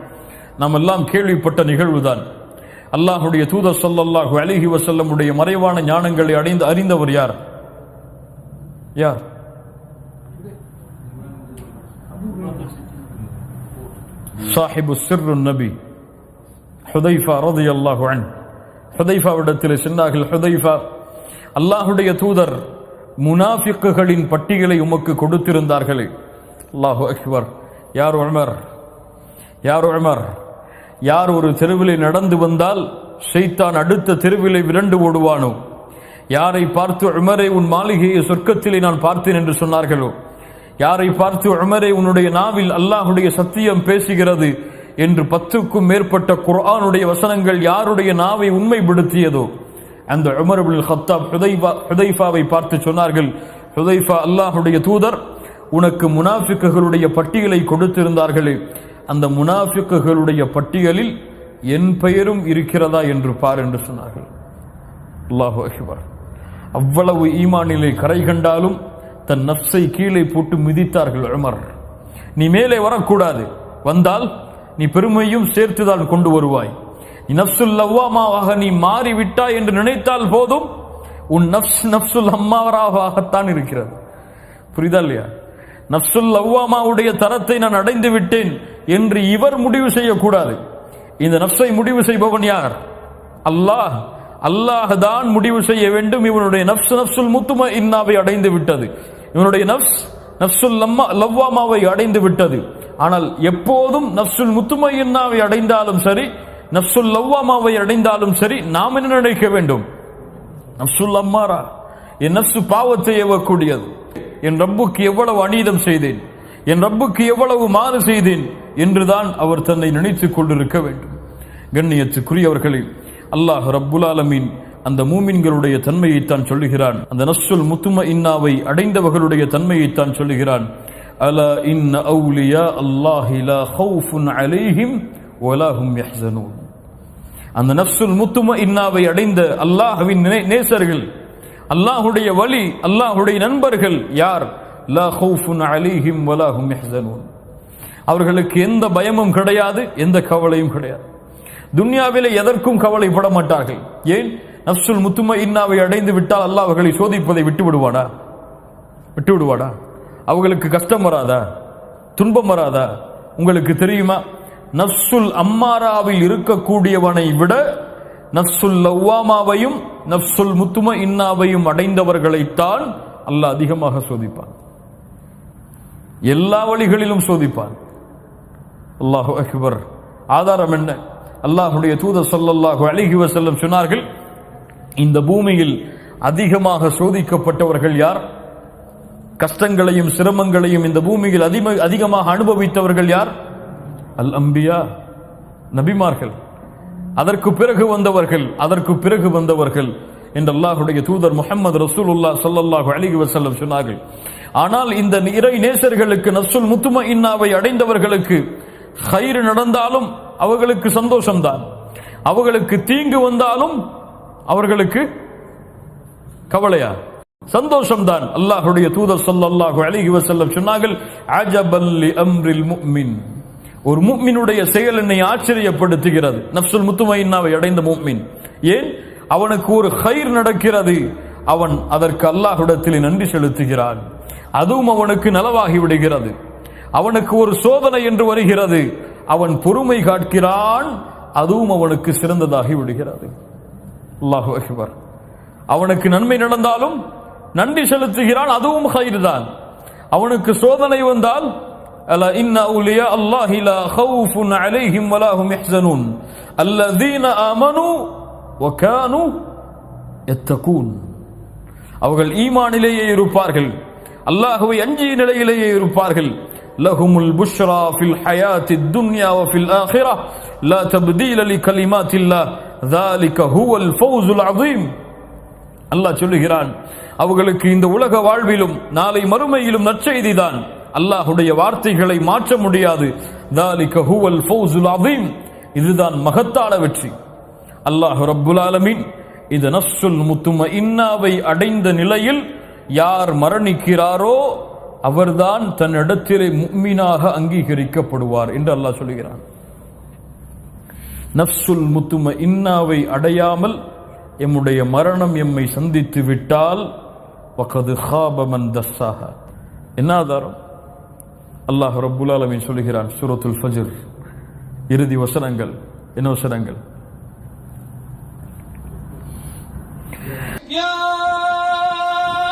நாம் எல்லாம் கேள்விப்பட்ட நிகழ்வுதான். அல்லாஹ்வுடைய தூதர் ஸல்லல்லாஹு அலைஹி வஸல்லம் உடைய மறைவான ஞானங்களை அறிந்தவர் யார்? யார்? சாஹிபு சிர்ருன் நபி ஹுதைஃபா ரலியல்லாஹு அன்ஹு. ஹுதைஃபாவிடத்தில் சென்றார்கள். ஹுதைஃபா, அல்லாஹ்வுடைய தூதர் முனாஃபிக்குகளின் பட்டியலை உமக்கு கொடுத்திருந்தார்களே. அல்லாஹு அக்பர். யார் உமர்? யார் உமர்? யார் ஒரு தெருவிலே நடந்து வந்தால் ஷைத்தான் அடுத்த தெருவிலே விரண்டு ஓடுவானோ, யாரை பார்த்து உமரே உன் மாளிகையை சொர்க்கத்திலே நான் பார்த்தேன் என்று சொன்னார்களோ, யாரை பார்த்து உமரே உன்னுடைய நாவில் அல்லாஹுடைய சத்தியம் பேசுகிறது என்று 10க்கும் மேற்பட்ட குர்ஆனுடைய வசனங்கள் யாருடைய நாவை உண்மைப்படுத்தியதோ, அந்த உமர் இப்னுல் கத்தாப் ஹுதைஃபாவை பார்த்து சொன்னார்கள், ஹுதைஃபா, அல்லாஹுடைய தூதர் உனக்கு முனாஃபிக்குகளுடைய பட்டியலை கொடுத்திருந்தார்களே, அந்த முனாஃபிக்குகளுடைய பட்டியலில் என் பெயரும் இருக்கிறதா என்று பார் என்று சொன்னார்கள். அல்லாஹு அக்பர். அவ்வளவு ஈமானிலே கரை கண்டாலும் தன் நஃப்ஸை கீழே போட்டு மிதித்தார்கள் உமர். நீ மேலே வரக்கூடாது, வந்தால் நீ பெருமையும் சேர்த்துதான் கொண்டு வருவாய். நஃப்சுல் லவ்வாமாவாக நீ மாறிவிட்டாய் என்று நினைத்தால் போதும், உன் நஃப்சுல் அம்மாராவாகத்தான் இருக்கிறது. புரியுதா இல்லையா? நஃப்சுல் லவ்வாமாவுடைய தரத்தை நான் அடைந்து விட்டேன் என்று இவர் முடிவு செய்யக்கூடாது. இந்த நஃப்ஸை முடிவு செய்பவன் யார்? அல்லாஹ். அல்லாஹ் தான் முடிவு செய்ய வேண்டும். இவனுடைய நஃப்சுல் முத்மஇன்னாவை அடைந்து விட்டது, இவனுடைய நஃப்சுல் லவ்வாமாவை அடைந்து விட்டது. ஆனால் எப்போதும் நஃப்சுல் முத்மஇன்னாவை அடைந்தாலும் சரி, நஃப்சுல் லவ்வாமாவை அடைந்தாலும் சரி, நாம் என்ன நினைக்க வேண்டும்? நஃப்சுல் அம்மாரா, என் நஃப்சு பாவத்தை ஏவக்கூடியது, என் ரப்புக்கு எவ்வளவு அநீதம் செய்தேன், என் ரப்புக்கு எவ்வளவு மாறு செய்தேன் என்றுதான் அவர் தன்னை நினைத்துக் கொண்டிருக்க வேண்டும். கண்ணியத்துக்குரியவர்களே, அல்லாஹ் ரப்புல் ஆலமீன் அந்த மூமின்களுடைய தன்மையைத்தான் சொல்லுகிறான். அந்த நஃப்சுல் முத்மஇன்னாவை அடைந்தவர்களுடைய தன்மையைத்தான் சொல்லுகிறான். அலா இன்ன அவுலியா அல்லாஹி லா ஹவுஃபுன் அலைஹிம் வலா ஹும் யஹ்ஸனூன். அந்த நஃப்சுல் முத்மஇன்னாவை அடைந்த அல்லாஹ்வின் நேசர்கள், அல்லாஹ்வுடைய வலி, அல்லாஹ்வுடைய நண்பர்கள் யார்? லா ஹவுஃபுன் அலைஹிம் வலா ஹும் யஹ்ஸனூன். அவர்களுக்கு எந்த பயமும் கிடையாது, எந்த கவலையும் கிடையாது. துன்யாவிலே எதற்கும் கவலைப்பட மாட்டார்கள். ஏன்? நஃப்சுல் முத்மஇன்னாவை அடைந்து விட்டால் அல்லாஹ் அவர்களை சோதிப்பதை விட்டு விடுவாடா? அவர்களுக்கு கஷ்டம் வராதா? துன்பம் வராதா? உங்களுக்கு தெரியுமா, நஃப்சுல் அம்மாராவில் இருக்கக்கூடியவனை விட நஃப்சுல் லவ்வாமாவையும் நஃப்சுல் முத்மஇன்னாவையும் அடைந்தவர்களைத்தான் அல்லாஹ் அதிகமாக சோதிப்பான். எல்லா வழிகளிலும் சோதிப்பான். அல்லாஹு அக்பர். ஆதாரம் என்ன? அல்லாஹ்வுடைய தூதர் ஸல்லல்லாஹு அலைஹி வஸல்லம் சொன்னார்கள், இந்த பூமியில் அதிகமாக சோதிக்கப்பட்டவர்கள் யார்? கஷ்டங்களையும் சிரமங்களையும் இந்த பூமியில் அதிகமாக அனுபவித்தவர்கள் யார்? அல் அம்பியா, நபிமார்கள். அதற்கு பிறகு வந்தவர்கள் என்று அல்லாஹ்வுடைய தூதர் முஹம்மது ரசூலுல்லாஹ் ஸல்லல்லாஹு அலைஹி வஸல்லம் சொன்னார்கள். ஆனால் இந்த இறை நேசர்களுக்கு, நஃப்சுல் முத்மஇன்னாவை அடைந்தவர்களுக்கு கைர் நடந்தாலும் அவர்களுக்கு சந்தோஷம்தான், அவர்களுக்கு தீங்கு வந்தாலும் அவர்களுக்கு கவலையா? சந்தோஷம்தான். அல்லாஹ்வுடைய தூதர் ஸல்லல்லாஹு அலைஹி வஸல்லம் சொன்னார்கள், அஜபல் லி அம்ரில் முஃமின். ஒரு முஃமினுடைய செயல் என்னை ஆச்சரியப்படுத்துகிறது. நஃப்சுல் முத்மஇன்னாவை அடைந்த முஃமின். ஏன்? அவனுக்கு ஒரு கைர் நடக்கிறது, அவன் அதற்கு அல்லாஹ்விடத்தில் நன்றி செலுத்துகிறான், அதுவும் அவனுக்கு நலவாகி விடுகிறது. அவனுக்கு ஒரு சோதனை என்று வருகிறது, அவன் பொறுமை காக்கிறான், அதுவும் அவனுக்கு சிறந்ததாகி விடுகிறது. அல்லாஹு அக்பர். அவனுக்கு நன்மை நடந்தாலும் நன்றி செலுத்துகிறான், அதுவும் கைர் தான். அவனுக்கு சோதனை வந்தால், அலா இன்ன அவுலியா அல்லாஹி லா ஹவுஃபுன் அலைஹிம் வலா ஹும் யஹ்ஸனூன் அல்லதீன ஆமனூ வ கானூ யத்தகூன். அவர்கள் ஈமானிலேயே இருப்பார்கள், அல்லாஹ்வை அஞ்சிய நிலையிலேயே இருப்பார்கள். லஹுமுல் புஷ்ரா ஃபில் ஹயாத்தித் துன்யா வ ஃபில் ஆখিরাহ லா தப்தீல லிகலிமாத்தில்லாஹ் ذلك ஹுவல் ஃபௌஸுல் அஸீம். அல்லாஹ் சொல்லுகிறான், அவர்களுக்கு இந்த உலக வாழ்விலும் நாளை மறுமையிலும் நற்செய்திதான். அல்லாஹ்வுடைய வார்த்தைகளை மாற்ற முடியாது. ذلك ஹுவல் ஃபௌஸுல் அஸீம். இதுதான் மகத்தான வெற்றி. அல்லாஹ் ரப்புல் ஆலமீன் இந்த நஃப்ஸுல் முத்மஇன்னாவை அடைந்த நிலையில் யார் மரணிக்கிறாரோ அவர்தான் தன்னிடத்திலே முஃமினாக அங்கீகரிக்கப்படுவார் என்று அல்லாஹ் சொல்கிறான். நஃப்ஸுல் முத்மஇன்னாவை அடையாமல் எம்முடைய மரணம் எம்மை சந்தித்து விட்டால் வகது ஹாப மன் தஸ்ஸாஹா. என்ன ஆதாரம்? அல்லாஹ் ரப்புல் ஆலமீன் சொல்கிறான் சூரத்துல் ஃபஜ்ர் இறுதி வசனங்கள். என்ன வசனங்கள்? யா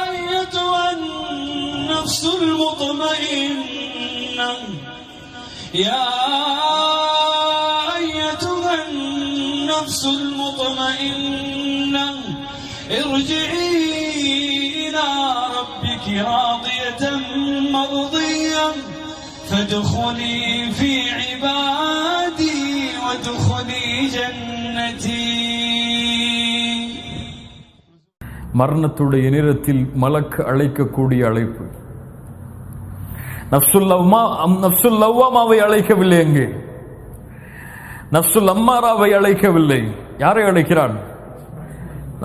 அய்யுஹன் நஃப்ஸுல் முத்மஇன்னா யா அய்யுஹன் நஃப்ஸுல் முத்மஇன்னா இர்ஜிஇ இலா ரப்பிகி ராதியத்தன் மர்திய்யா فادخلي في عبادي وادخلي جنتي. மரணத்துடைய நேரத்தில் மலக்கு அழைக்கக்கூடிய அழைப்பு. நஃப்ஸுல் லவ்வாமாவை அழைக்கவில்லை. எங்கே? நஃப்ஸுல் அம்மாராவை அழைக்கவில்லை. யாரை அழைக்கிறான்?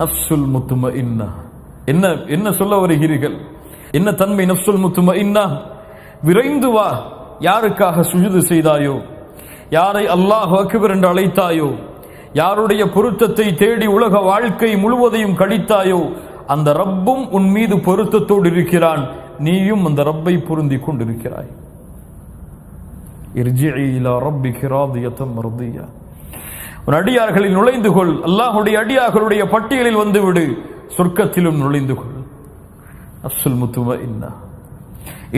நஃப்ஸுல் முத்மஇன்னா. என்ன சொல்ல வருகிறீர்கள்? என்ன தன்மை நஃப்ஸுல் முத்மஇன்னா? விரைந்து வா. யாருக்காக சுஜூது செய்தாயோ, யாரை அல்லாஹ் அக்பர் என்று அழைத்தாயோ, யாருடைய பொருத்தத்தை தேடி உலக வாழ்க்கை முழுவதையும் கழித்தாயோ, அந்த ரப்பும் உன் மீது பொருத்தத்தோடு இருக்கிறான். நீயும் அந்த ரப்பை பொருந்தி கொண்டிருக்கிறாய். இர்ஜிஇ இலா ரப்பிகி ராதியத்தன் மர்திய்யா. உன் அடியார்களில் நுழைந்து கொள். அல்லாஹ்வுடைய அடியார்களுடைய பட்டியலில் வந்துவிடு. சொர்க்கத்திலும் நுழைந்து கொள். நஃப்ஸுல் முத்மஇன்னா.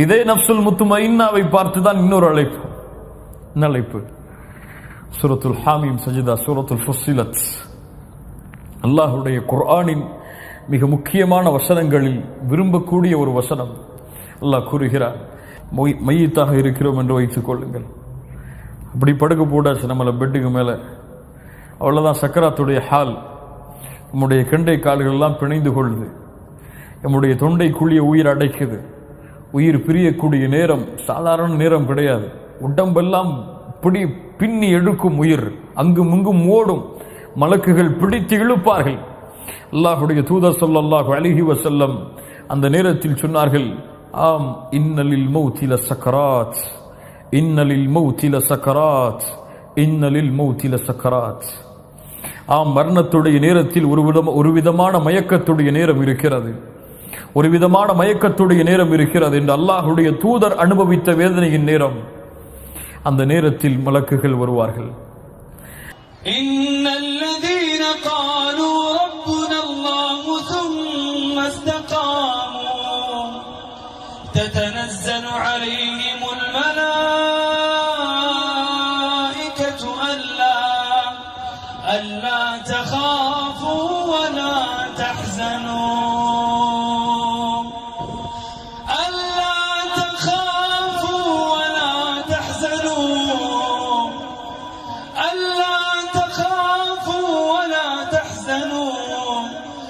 இதே நஃப்ஸுல் முத்மஇன்னாவை பார்த்துதான் இன்னொரு அழைப்பு. என்ன அழைப்பு? சூரத்துல் ஹாமீம் சஜ்தா, சூரத்துல் ஃபுஸ்ஸிலத். அல்லாஹ்வுடைய குர்ஆனின் மிக முக்கியமான வசனங்களில் விரும்பக்கூடிய ஒரு வசனம். அல்லாஹ் கூறுகிறார், மையத்தாக இருக்கிறோம் என்று வைத்துக் கொள்ளுங்கள். அப்படி படுக்க போடாச்சு நம்மளை பெட்டுக்கு மேலே, அவ்வளோதான் சக்கராத்துடைய ஹால். நம்முடைய கெண்டை கால்கள் எல்லாம் பிணைந்து கொள்ளுது. நம்முடைய தொண்டை குழிய உயிர் அடைக்குது. உயிர் பிரியக்கூடிய நேரம் சாதாரண நேரம் கிடையாது. உடம்பெல்லாம் பின்னி எடுக்கும் உயிர். அங்கும் இங்கும் ஓடும். மலக்குகள் பிடித்து இழுப்பார்கள். அல்லாஹ்வுடைய தூதர் ஸல்லல்லாஹு அலைஹி வஸல்லம் அந்த நேரத்தில் சொன்னார்கள், ஆம், இன்னலில் மௌத்தி லஸக்கராத், இன்னலில் மௌத்தி லஸக்கராத், இன்னலில் மௌத்தி லஸக்கராத். ஆம், மரணத்துடைய நேரத்தில் ஒரு விதமான மயக்கத்துடைய நேரம் இருக்கிறது. ஒரு விதமான மயக்கத்துடைய நேரம் இருக்கிறது என்று அல்லாஹ்வுடைய தூதர் அனுபவித்த வேதனையின் நேரம். அந்த நேரத்தில் மலக்குகள் வருவார்கள். இன்னல்லதீன காலூ ரப்புனா அல்லாஹு ثم استقاموا تتنزل عليهمul மலாயிகத்து அல்லா தகாஃபூ வலா தஹ்ஸனூ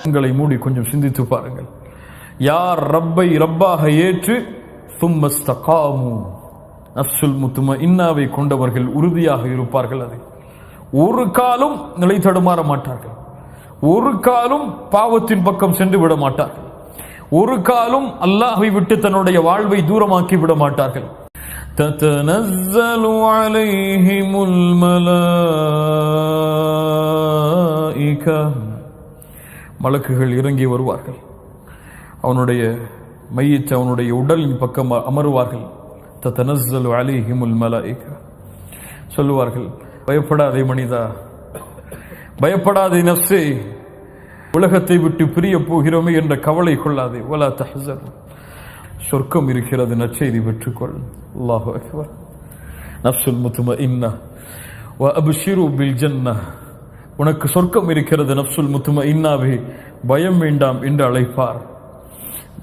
உங்களை மூடி கொஞ்சம் சிந்தித்து பாருங்கள். யார் ரப்பை ரப்பாக ஏற்று ثم استقاموا நஃப்ஸுல் முத்மஇன்னாவை கொண்டவர்கள் உறுதியாக இருப்பார்கள். அதை ஒரு காலும் நிலை தடுமாற மாட்டார்கள். ஒரு காலும் பாவத்தின் பக்கம் சென்று விட மாட்டார்கள். ஒரு காலும் அல்லாஹ்வை விட்டு தன்னுடைய வாழ்வை தூரமாக்கி விட மாட்டார்கள். ததனஸ்ஸலு அலைஹிமுல் மலாயிகா. மலக்குகள் இறங்கி வருவார்கள். அவனுடைய மையத்தை அவனுடைய உடலின் பக்கம் அமருவார்கள். ததனஸ்ஸலு அலைஹிமுல் மலாயிகா. சொல்லுவார்கள், பயப்படாதே மனிதா, பயப்படாதே நஃப்ஸே, உலகத்தை விட்டு பிரிய போகிறோமே என்ற கவலை கொள்ளாதே. வலா தஹ்ஸன், சொர்க்கம் இருக்கிறது, நற்செய்தி பெற்றுக்கொள். அல்லாஹு அக்பர். நஃப்ஸுல் முத்மஇன்னா வ அப்ஷிரு பில் ஜன்னah. உனக்கு சொர்க்கம் இருக்கிறது நஃப்ஸுல் முத்மஇன்னாவே, பயம் வேண்டாம் என்று அழைப்பார்.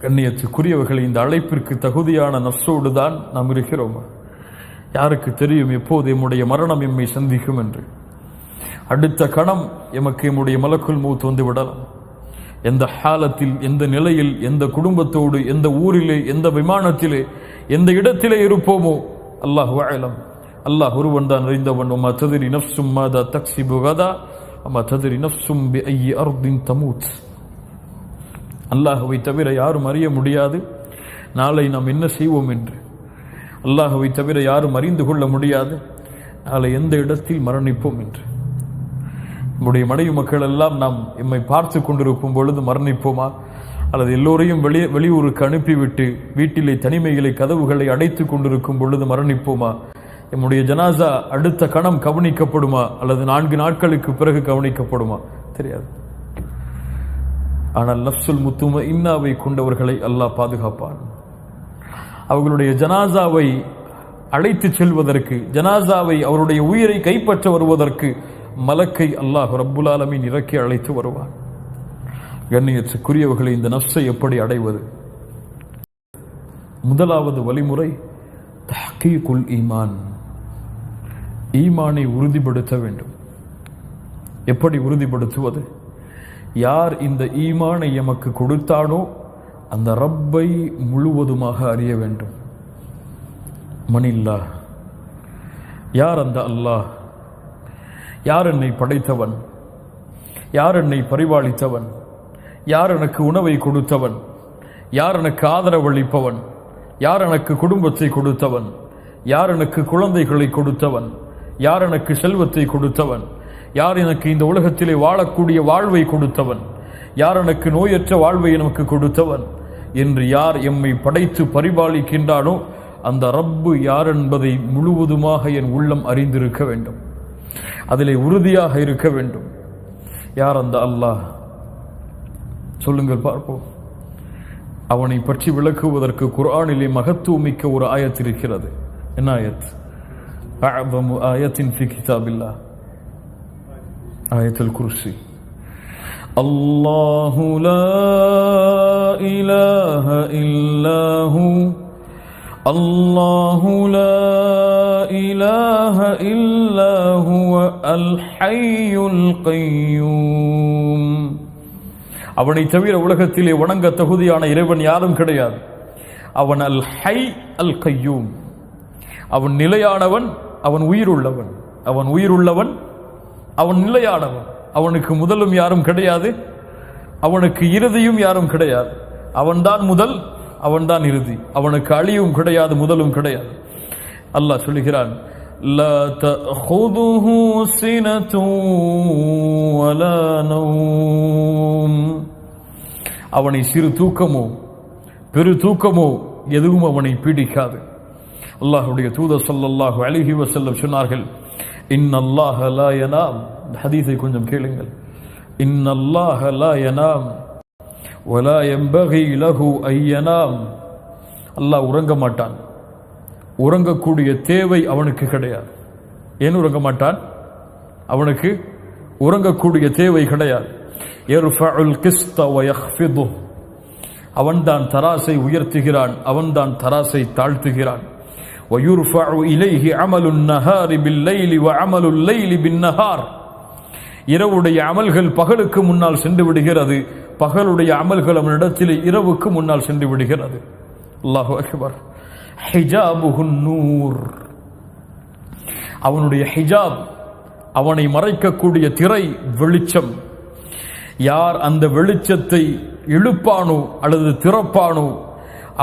கண்ணியத்துக்குரியவர்கள், இந்த அழைப்பிற்கு தகுதியான நஃப்ஸோடு தான் நாம் இருக்கிறோமா? யாருக்கு தெரியும் எப்போது எம்முடைய மரணம் எம்மை சந்திக்கும் என்று? அடுத்த கணம் எமக்கு எம்முடைய மலக்குல் மௌத் வந்து விடலாம். எந்த ஹாலத்தில், எந்த நிலையில், எந்த குடும்பத்தோடு, எந்த ஊரிலே, எந்த விமானத்திலே, எந்த இடத்திலே இருப்போமோ அல்லாஹு அலம். அல்லாஹ் ஒருவன் தான் அறிந்தவன். வமா தத்ரி நஃப்ஸும் மாதா தக்ஸிபு கதா அம்மா தத்ரி நஃப்ஸும் பிஅய்யி அர்தின் தமூத். அல்லாஹ்வை தவிர யாரும் அறிய முடியாது நாளை நாம் என்ன செய்வோம் என்று. அல்லாஹ்வை தவிர யாரும் அறிந்து கொள்ள முடியாது நாளை எந்த இடத்தில் மரணிப்போம் என்று. நம்முடைய மனைவி மக்கள் எல்லாம் நாம் எம்மை பார்த்து கொண்டிருக்கும் பொழுது மரணிப்போமா, அல்லது எல்லோரையும் வெளியூருக்கு அனுப்பிவிட்டு வீட்டிலே தனிமைகளை கதவுகளை அடைத்து கொண்டிருக்கும் பொழுது மரணிப்போமா? நம்முடைய ஜனாசா அடுத்த கணம் கவனிக்கப்படுமா அல்லது 4 நாட்களுக்கு பிறகு கவனிக்கப்படுமா தெரியாது. ஆனால் நஃப்ஸுல் முத்துமஇன்னாவை கொண்டவர்களை அல்லாஹ் பாதுகாப்பான். அவர்களுடைய ஜனாசாவை அழைத்து செல்வதற்கு, ஜனாசாவை அவருடைய உயிரை கைப்பற்ற வருவதற்கு மலக்கை அல்லாஹ் ரப்புல் ஆலமீன் இறக்கி அழைத்து வருவான். கண்ணியத்துக்குரியவர்களை, இந்த நஃப்ஸை எப்படி அடைவது? முதலாவது வழிமுறை தஹ்கீகுல் ஈமான். ஈமானை உறுதிப்படுத்த வேண்டும். எப்படி உறுதிப்படுத்துவது? யார் இந்த ஈமானை எமக்கு கொடுத்தானோ அந்த ரப்பை முழுவதுமாக அறிய வேண்டும். மனில்லாஹ், யார் அந்த அல்லாஹ்? யார் என்னை படைத்தவன்? யார் என்னை பரிபாலித்தவன்? யார் எனக்கு உணவை கொடுத்தவன்? யார் எனக்கு ஆதரவளிப்பவன்? யார் எனக்கு குடும்பத்தை கொடுத்தவன்? யார் எனக்கு குழந்தைகளை கொடுத்தவன்? யார் எனக்கு செல்வத்தை கொடுத்தவன்? யார் எனக்கு இந்த உலகத்திலே வாழக்கூடிய வாழ்வை கொடுத்தவன்? யார் எனக்கு நோயற்ற வாழ்வை எனக்கு கொடுத்தவன் என்று யார் எம்மை படைத்து பரிபாலிக்கின்றானோ அந்த ரப்பு யார் என்பதை முழுவதுமாக என் உள்ளம் அறிந்திருக்க வேண்டும். அதிலே உறுதியாக இருக்க வேண்டும். யார் அந்த அல்லாஹ்? சொல்லுங்கள் பார்ப்போம். அவனை பற்றி விளக்குவதற்கு குர்ஆனிலே மகத்துவமிக்க ஒரு ஆயத் இருக்கிறது. என்ன ஆயத்? அஅதமு ஆயத்தின் ஃபி கிதாபில்லாஹ், ஆயத்துல் குர்சி. அல்லாஹு லா இலாஹ இல்லாஹு, அல்லாஹு லா இலாஹ இல்லாஹு அல் ஹய்யுல் கய்யூம். அவனை தவிர உலகத்திலே வணங்க தகுதியான இறைவன் யாரும் கிடையாது. அவன் அல் ஹை அல் கய்யூம். அவன் நிலையானவன், அவன் உயிருள்ளவன். அவன் உயிருள்ளவன், அவன் நிலையானவன். அவனுக்கு முதலும் யாரும் கிடையாது, அவனுக்கு இறுதியும் யாரும் கிடையாது. அவன்தான் முதல், அவன்தான் இறுதி. அவனுக்கு அழிவும் கிடையாது, முதலும் கிடையாது. அல்லாஹ் சொல்லுகிறான், லா தஅஹுதுஹு சினத்துன் வலா நௌம். அவனை சிறு தூக்கமோ பெரு தூக்கமோ எதுவும் அவனை பீடிக்காது. அல்லாஹ்வுடைய தூதர் ஸல்லல்லாஹு அலைஹி வஸல்லம் சொன்னார்கள், இன்னல்லாஹ லா யனாம். ஹதீஸை கொஞ்சம் கேளுங்கள். இன்னல்லாஹ லா யனாம் வலா யம்பகி லஹு அய்யனாம். அல்லாஹ் உறங்க மாட்டான், உறங்கக்கூடிய தேவை அவனுக்கு கிடையாது. ஏன் உறங்க மாட்டான்? அவனுக்கு உறங்கக்கூடிய தேவை கிடையாது. யர்ஃபஉல் கிஸ்த வ யக்ஃபிது. அவன்தான் தராசை உயர்த்துகிறான், அவன்தான் தராசை தாழ்த்துகிறான். வயுர்ஃபஉ இலைஹி அமலுன் நஹாரி பில்லைலி வ அமலுல் லைலி பின்னஹார். இரவுடைய அமல்கள் பகலுக்கு முன்னால் சென்று விடுகிறது, பகலுடைய அமல்கள் அவனிடத்தில் இரவுக்கு முன்னால் சென்று விடுகிறது. அல்லாஹு அக்பர். ஹிஜாபுஹுன் நூர். அவனுடைய ஹிஜாப், அவனை மறைக்கக்கூடிய திரை வெளிச்சம். யார் அந்த வெளிச்சத்தை இழுப்பானோ அல்லது திறப்பானோ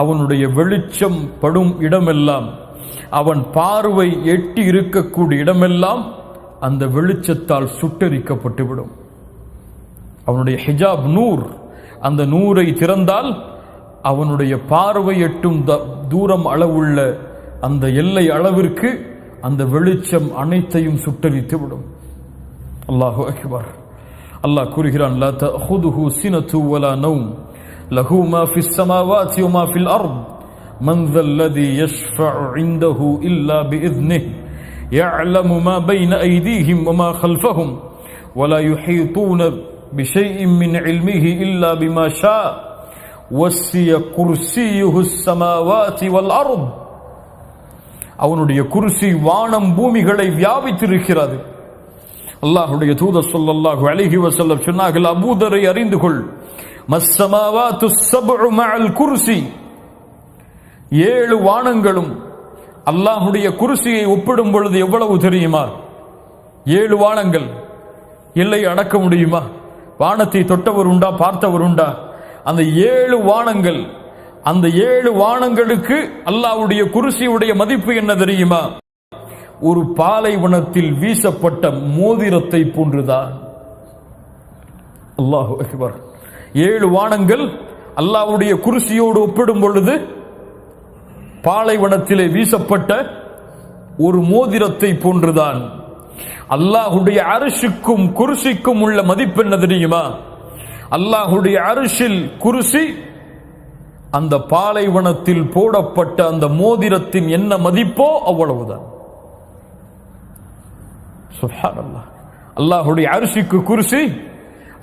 அவனுடைய வெளிச்சம் படும் இடமெல்லாம், அவன் பார்வை எட்டி இருக்கக்கூடிய இடமெல்லாம் அந்த வெளிச்சத்தால் சுட்டரிக்கப்பட்டுவிடும். அவனுடைய ஹிஜாப் நூர். அந்த நூரை திறந்தால் அவனுடைய பார்வை எட்டும் தூரம் அளவுள்ள அந்த எல்லை அளவிற்கு அந்த வெளிச்சம் அனைத்தையும் சுட்டரித்து விடும். அல்லாஹு அக்பர். அல்லாஹ் கூறுகிறான், லா தஅஹுதுஹு சினத்து வலா நௌம் லஹு மா ஃபிஸ் ஸமாவாதி வ மா ஃபில் அர்த் மன் ஸல்லதி யஷ்ஃபஉ இன்தஹு இல்லா பிஇذنஹு யஅலமு மா பைன ஐதீஹிம் வ மா கல்ஃபஹும் வலா யுஹீதூன பிஷைஇன் மின் இல்மிஹி இல்லா பிமா ஷா வஸ்ஸிய குர்சியுஹு ஸமாவாதி வல் அர்த். அவனுடைய குர்சி வானம் பூமிகளை வியாபித்திருக்கிறது. அல்லாஹ்வுடைய தூதர் ஸல்லல்லாஹு அலைஹி வஸல்லம் சொன்னார்கள், அபூதரை அறிந்து கொள், மஸ்ஸமாவாத்து ஸப்உ மஅல் குர்சி. 7 வானங்களும் அல்லாஹ்வுடைய குர்சியை ஒப்பிடும் பொழுது எவ்வளவு தெரியுமா? 7 வானங்கள் எல்லையை அடக்க முடியுமா? வானத்தை தொட்டவர் உண்டா, பார்த்தவர் உண்டா? அந்த 7 வானங்கள், அந்த 7 வானங்களுக்கு அல்லாஹ்வுடைய குர்சியுடைய மதிப்பு என்ன தெரியுமா? ஒரு பாலைவனத்தில் வீசப்பட்ட மோதிரத்தை போன்றுதான். அல்லாஹு அக்பர். 7 வானங்கள் அல்லாஹ்வுடைய குர்சியோடு ஒப்பிடும் பொழுது பாலைவனத்திலே வீசப்பட்ட ஒரு மோதிரத்தை போன்றுதான். அல்லாஹ்வுடைய அர்ஷுக்கும் குர்சிக்கும் உள்ள மதிப்பு என்ன தெரியுமா? அல்லாஹ்வுடைய அர்ஷில் குர்சி அந்த பாலைவனத்தில் போடப்பட்ட அந்த மோதிரத்தின் என்ன மதிப்போ அவ்வளவுதான். சுப்ஹானல்லாஹ். அல்லாஹ்வுடைய அர்ஷுக்கு குர்சி,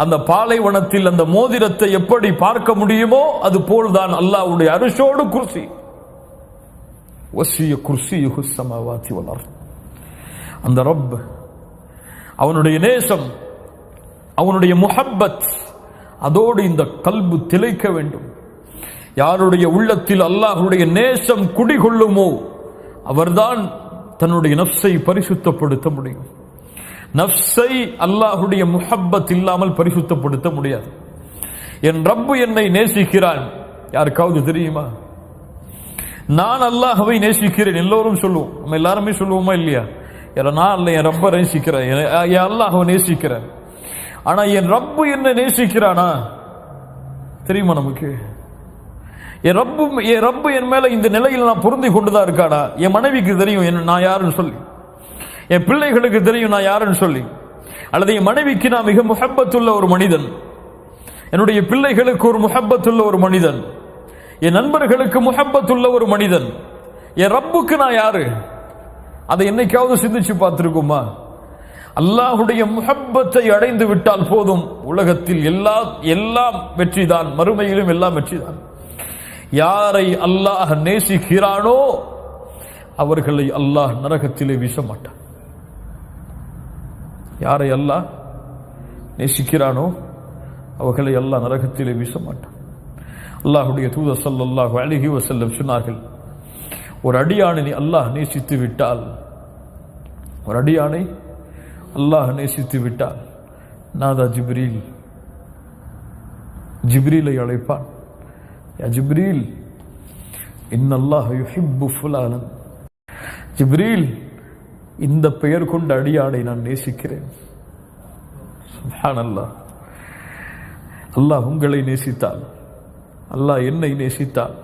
அந்த பாலைவனத்தில் அந்த மோதிரத்தை எப்படி பார்க்க முடியுமோ அது போல்தான் அல்லாஹ்வுடைய அர்ஷோடு குர்சி. வசிய குர்சியுஹு ஸமாவாதி வல் அர்த். அந்த ரப், அவனுடைய நேசம், அவனுடைய முஹப்பத், அதோடு இந்த கல்பு திளைக்க வேண்டும். யாருடைய உள்ளத்தில் அல்லாஹ்வுடைய நேசம் குடிகொள்ளுமோ அவர்தான் தன்னுடைய நஃப்ஸை பரிசுத்தப்படுத்த முடியும். நஃப்ஸை அல்லாஹ்வுடைய முஹப்பத் இல்லாமல் பரிசுத்தப்படுத்த முடியாது. என் ரப்பு என்னை நேசிக்கிறான். யாருக்காவது தெரியுமா? நான் அல்லாஹ்வை நேசிக்கிறேன். எல்லோரும் சொல்லுவோம், நம்ம எல்லாருமே சொல்லுவோமா இல்லையா? நான் அல்ல, என் ரப்பை நேசிக்கிறேன், என் அல்லாஹ்வை நேசிக்கிறேன். ஆனா என் ரப்பு என்ன நேசிக்கிறானா தெரியுமா நமக்கு? என் ரப்பு என் மேல இந்த நிலையில் நான் பொருந்தி கொண்டுதான் இருக்கானா? என் மனைவிக்கு தெரியும் நான் யாருன்னு சொல்லி, என் பிள்ளைகளுக்கு தெரியும் நான் யாருன்னு சொல்லி. அல்லது என் மனைவிக்கு நான் மிக முஹப்பத்துள்ள ஒரு மனிதன், என்னுடைய பிள்ளைகளுக்கு ஒரு முஹப்பத்துள்ள ஒரு மனிதன், என் நண்பர்களுக்கு முஹப்பத்துள்ள ஒரு மனிதன். என் ரப்புக்கு நான் யாரு? அதை என்னைக்காவது சிந்திச்சு பார்த்திருக்குமா? அல்லாஹ்வுடைய முஹப்பத்தை அடைந்து விட்டால் போதும், உலகத்தில் எல்லாம் வெற்றிதான், மறுமையிலும் எல்லாம் வெற்றிதான். யாரை அல்லாஹ் நேசிக்கிறானோ அவர்களை அல்லாஹ் நரகத்திலே வீச மாட்டான். யாரை அல்லாஹ் நேசிக்கிறானோ அவர்களை அல்லாஹ் நரகத்திலே வீச மாட்டான். அல்லாஹ்வுடைய தூதர் ஸல்லல்லாஹு அலைஹி வஸல்லம் சொன்னார்கள், ஒரு அடியானை அல்லாஹ் நேசித்து விட்டால், ஒரு அடியானை அல்லாஹ் நேசித்து விட்டால் நாதா ஜிப்ரீல், ஜிப்ரீலை அழைப்பான். யா ஜிப்ரீல், இன்னல்லாஹ் யுஹிப்பு ஃபுலானன். ஜிப்ரீல், இந்த பெயர் கொண்ட அடியானை நான் நேசிக்கிறேன். சுப்ஹானல்லாஹ். அல்லாஹ் உங்களை நேசித்தால், அல்லாஹ் என்னை நேசித்தால்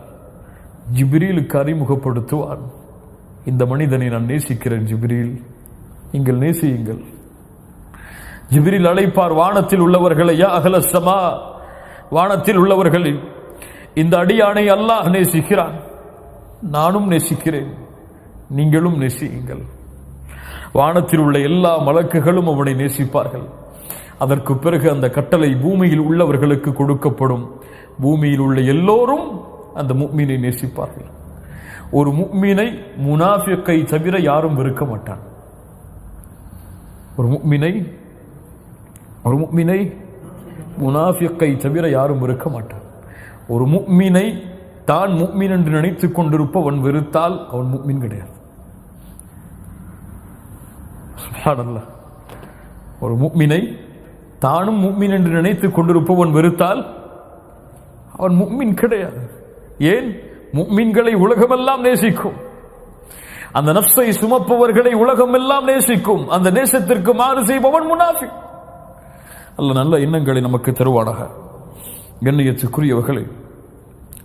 ஜிப்ரீலுக்கு அறிமுகப்படுத்துவான், இந்த மனிதனை நான் நேசிக்கிறேன் ஜிப்ரீல், நீங்கள் நேசியுங்கள். ஜிப்ரீல் அழைப்பார் வானத்தில் உள்ளவர்களை, யா அஹ்லஸ் ஸமா, வானத்தில் உள்ளவர்களில் இந்த அடியானை அல்லாஹ் நேசிக்கிறான், நானும் நேசிக்கிறேன், நீங்களும் நேசியுங்கள். வானத்தில் உள்ள எல்லா மலக்குகளும் அவனை நேசிப்பார்கள். அதற்கு பிறகு அந்த கட்டளை பூமியில் உள்ளவர்களுக்கு கொடுக்கப்படும். பூமியில் உள்ள எல்லோரும் அந்த முஃமினை நேசிப்பார்கள். ஒரு முஃமினை முனாஃபிக்கை தவிர யாரும் வெறுக்க மாட்டான். ஒரு முஃமினை முனாஃபிக்கை தவிர யாரும் வெறுக்க மாட்டான். ஒரு முஃமினை தான் முஃமின் என்று நினைத்துக் கொண்டிருப்பவன் வெறுத்தால் அவன் முஃமின் கிடையாது. சுப்ஹானல்லாஹ். ஒரு முஃமினை தானும் முஃமின் என்று நினைத்துக் கொண்டிருப்பவன் வெறுத்தால் அவன் முஃமின் கிடையாது. ஏன்? முஃமின்களை உலகமெல்லாம் நேசிக்கும். அந்த நஃப்ஸை சுமப்பவர்களை உலகமெல்லாம் நேசிக்கும். அந்த நேசத்திற்கு மாறு செய்பவன் முனாஃபிக். அல்லாஹ் நல்ல எண்ணங்களை நமக்கு தருவானாக. கண்ணியத்துக்குரியவர்களே,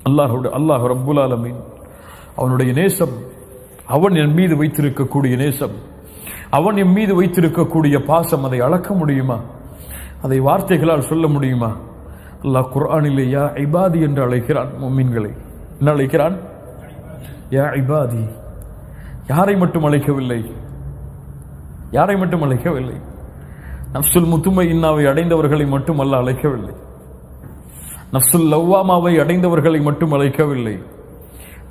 அல்லாஹ் ரப்புல் ஆலமீன் அவனுடைய நேசம், அவன் என் மீது வைத்திருக்கக்கூடிய நேசம், அவன் என் மீது வைத்திருக்கக்கூடிய பாசம், அதை அளக்க முடியுமா? அதை வார்த்தைகளால் சொல்ல முடியுமா? அல்லாஹ் குர்ஆனிலே யா இபாதி என்று அழைக்கிறான். முஃமின்களை என்ன அழைக்கிறான்? யா இபாதி. யாரை மட்டும் அழைக்கவில்லை, யாரை மட்டும் அழைக்கவில்லை, நஃப்சுல் முத்துமையின்னாவை அடைந்தவர்களை மட்டும் அல்லாஹ் அழைக்கவில்லை, நஃப்சுல் லவ்வாமாவை அடைந்தவர்களை மட்டும் அழைக்கவில்லை.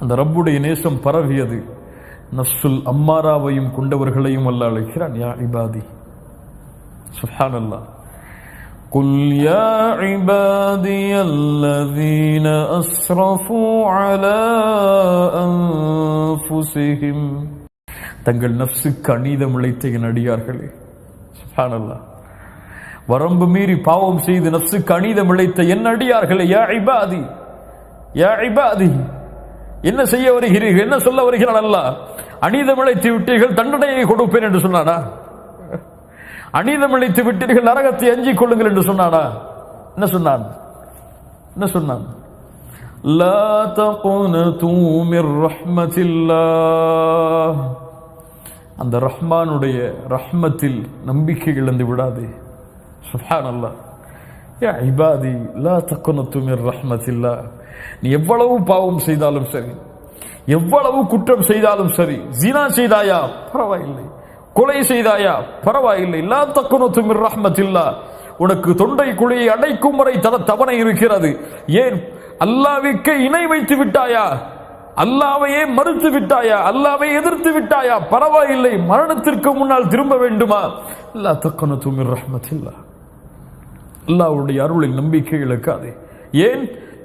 அந்த ரப்புடைய நேசம் பரவியது. நஃப்சுல் அம்மாராவையும் கொண்டவர்களையும் அல்லாஹ் அழைக்கிறான். யா இபாதி. சுப்ஹானல்லாஹ். قل يا عبادي الذين أسرفوا على أنفسهم. தங்கள் நஃப்ஸுக்கு அநீதம் இழைத்த என் அடியார்களே. சுப்ஹானல்லாஹ். வரம்பு மீறி பாவம் செய்து நஃப்ஸுக்கு அநீதம் இழைத்த என் அடியார்களே, யா இபாதி, யா இபாதி, என்ன செய்ய வருகிறீர்கள்? என்ன சொல்ல வருகிறான் அல்லாஹ்? அநீதம் இழைத்து விட்டீர்கள், தண்டனையை கொடுப்பேன் என்று சொன்னானா? அநீதம் இழைத்து விட்டீர்கள், நரகத்தை அஞ்சிக் கொள்ளுங்கள் என்று சொன்னானா? என்ன சொன்னான்? என்ன சொன்னான்? லா தகுனது மிர் ரஹ்மத்தில்லாஹ், அந்த ரஹ்மானுடைய ரஹ்மத்தில் நம்பிக்கை இழந்து விடாதே. சுப்ஹானல்லாஹ். யா இபாதி லா தகுனது மிர் ரஹ்மத்தில்லாஹ், நீ எவ்வளவு பாவம் செய்தாலும் சரி, எவ்வளவு குற்றம் செய்தாலும் சரி, ஜினா செய்தாயா பரவாயில்லை, கொலை செய்தாயா பரவாயில்லை, லா தகுனது மிர் ரஹ்மத்தில்லாஹ், உனக்கு தொண்டை குழியை அடைக்கும் வரை தவணை இருக்கிறது. ஏன்? அல்லாஹ்வுக்கு இணை வைத்து விட்டாயா, அல்லாஹ்வையே மறுத்து விட்டாயா, அல்லாஹ்வை எதிர்த்து விட்டாயா பரவாயில்லை, மரணத்திற்கு முன்னால் திரும்ப வேண்டுமா? லா தகுனது மிர் ரஹ்மத்தில்லாஹ், அல்லாஹ்வுடைய அருளில் நம்பிக்கை இழக்காதே. ஏன்?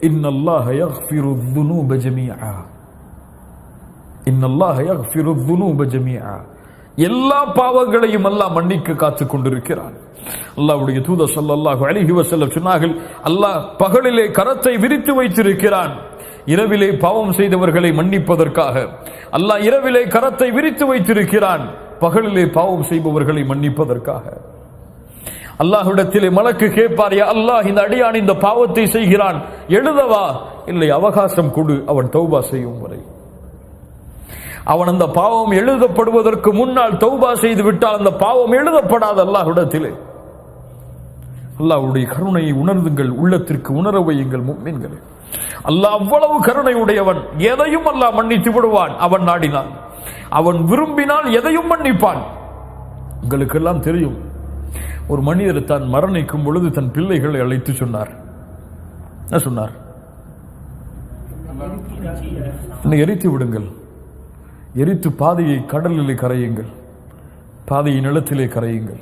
இன்னல்லாஹ யக்ஃபிரு ذுனூப ஜமீஆ, இன்னல்லாஹ யக்ஃபிரு ذுனூப ஜமீஆ, எல்லா பாவங்களையும் அல்லாஹ் மன்னிக்க காத்துக் கொண்டிருக்கிறான். அல்லாஹ்வுடைய தூதர் ஸல்லல்லாஹு அலைஹி வஸல்லம் சொன்னார்கள், அல்லாஹ் பகலிலே கரத்தை விரித்து வைத்திருக்கிறான், இரவிலே பாவம் செய்தவர்களை மன்னிப்பதற்காக. அல்லாஹ் இரவிலே கரத்தை விரித்து வைத்திருக்கிறான், பகலிலே பாவம் செய்பவர்களை மன்னிப்பதற்காக. அல்லாஹ்விடத்திலே மலக்கு கேட்பார், யா அல்லாஹ், இந்த அடியான் இந்த பாவத்தை செய்கிறான், எழுதவா? இல்லை, அவகாசம் கொடு, அவன் தௌபா செய்யும் வரை. அவன் அந்த பாவம் எழுதப்படுவதற்கு முன்னால் தௌபா செய்து விட்டால் அந்த பாவம் எழுதப்படாது அல்லாஹ்விடத்திலே. அல்லாஹ்வுடைய கருணையை உணர்ந்துங்கள், உள்ளத்திற்கு உணர வையுங்கள் முஃமின்களே. அல்லாஹ் அவ்வளவு கருணை உடையவன், எதையும் அல்லாஹ் மன்னித்து விடுவான் அவன் நாடினான். அவன் விரும்பினால் எதையும் மன்னிப்பான். உங்களுக்கெல்லாம் தெரியும், ஒரு மனிதர் தான் மரணிக்கும் பொழுது தன் பிள்ளைகளை அழைத்து சொன்னார். என்ன சொன்னார்? என்னை எரித்து விடுங்கள், எரித்து பாதையை கடலிலே கரையுங்கள், பாதையை நிலத்திலே கரையுங்கள்.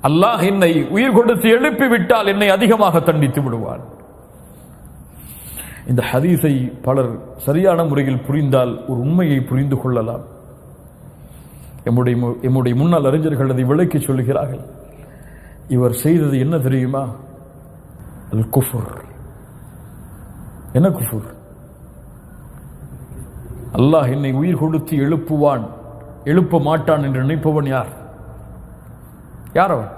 அல்லாஹ் என்னை உயிர் கொடுத்து எழுப்பி விட்டால் என்னை அதிகமாக தண்டித்து விடுவான். இந்த ஹதீஸை பலர் சரியான முறையில் புரிந்தால் ஒரு உண்மையை புரிந்து கொள்ளலாம். எம்முடைய முன்னாள் அறிஞர்கள் அதை விளக்கி சொல்கிறார்கள். இவர் செய்தது என்ன தெரியுமா? அல் குஃபுர். என்ன குஃபுர்? அல்லாஹ் என்னை உயிர் கொடுத்து எழுப்புவான், எழுப்ப மாட்டான் என்று நினைப்பவன் யார்? யார் அவன்?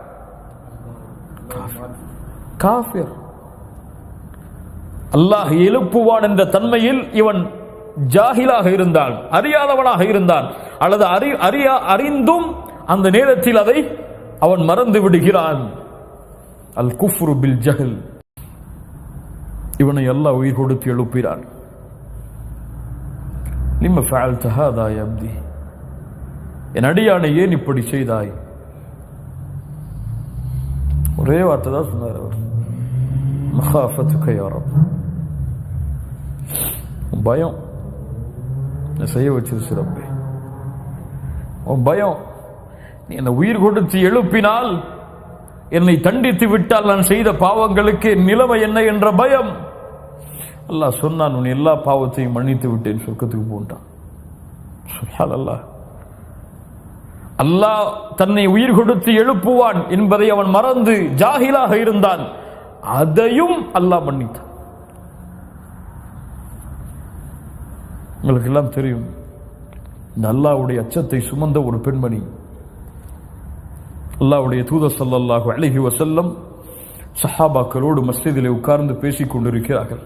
காஃபிர். அல்லாஹ் எழுப்புவான் என்ற தன்மையில் இவன் ஜாஹிலாக இருந்தான், அறியாதவனாக இருந்தான், அல்லது அறிந்தும் அந்த நேரத்தில் அதை அவன் மறந்து விடுகிறான். அல் குஃப்ரு பில் ஜஹல். இவனை அல்லாஹ் உயிர் கொடுத்து எழுப்பினான். லிம்ம ஃபஅல்த ஹாதா யா அப்தி, என் அடியானை ஏன் இப்படி செய்தாய்? ஒரே வார்த்தை தான் சொன்னார் அவர், மகாஃபத்துக யா ரப், பயம் செய்ய வச்சிருச்சு ரப்பே, உன் பயம். நீ என்னை உயிர் கொடுத்து எழுப்பினால், என்னை தண்டித்து விட்டால் நான் செய்த பாவங்களுக்கு நிலைமை என்ன என்ற பயம். அல்லாஹ் சொன்னான், உன் எல்லா பாவத்தையும் மன்னித்து விட்டேன், சொர்க்கத்துக்கு போன்றான். சுப்ஹானல்லாஹ். அல்லாஹ் தன்னை உயிர் கொடுத்து எழுப்புவான் என்பதை அவன் மறந்து ஜாஹிலாக இருந்தான், அதையும் அல்லாஹ் மன்னித்தான். உங்களுக்கு எல்லாம் தெரியும், இந்த அல்லாஹ்வுடைய அச்சத்தை சுமந்த ஒரு பெண்மணி, அல்லாஹ்வுடைய தூதர் ஸல்லல்லாஹு அலைஹி வஸல்லம் சஹாபாக்களோடு மஸ்ஜிதிலே உட்கார்ந்து பேசிக் கொண்டிருக்கிறார்கள்.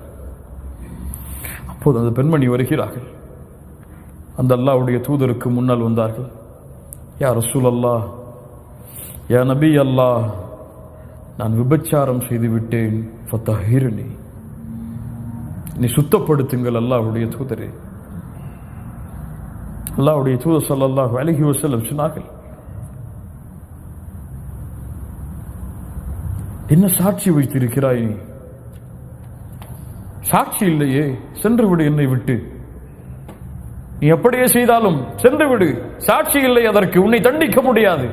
அப்போது அந்த பெண்மணி வருகிறார்கள். அந்த அல்லாஹ்வுடைய தூதருக்கு முன்னால் வந்தார்கள். யா ரசூலல்லாஹ், யா நபி அல்லாஹ், நான் விபச்சாரம் செய்து விட்டேன், ஃபதஹிர்னி, நீ சுத்தப்படுத்துங்கள் அல்லாஹ்வுடைய தூதரே. அல்லாஹ்வுடைய தூதர் ஸல்லல்லாஹு அலைஹி வஸல்லம் சொன்னார்கள், என்ன சாட்சி வைத்திருக்கிறாய் நீ? சாட்சி இல்லையே, சென்று விடு என்னை விட்டு. நீ எப்படியே செய்தாலும் சென்று விடு, சாட்சி இல்லை அதற்கு, உன்னை தண்டிக்க முடியாது.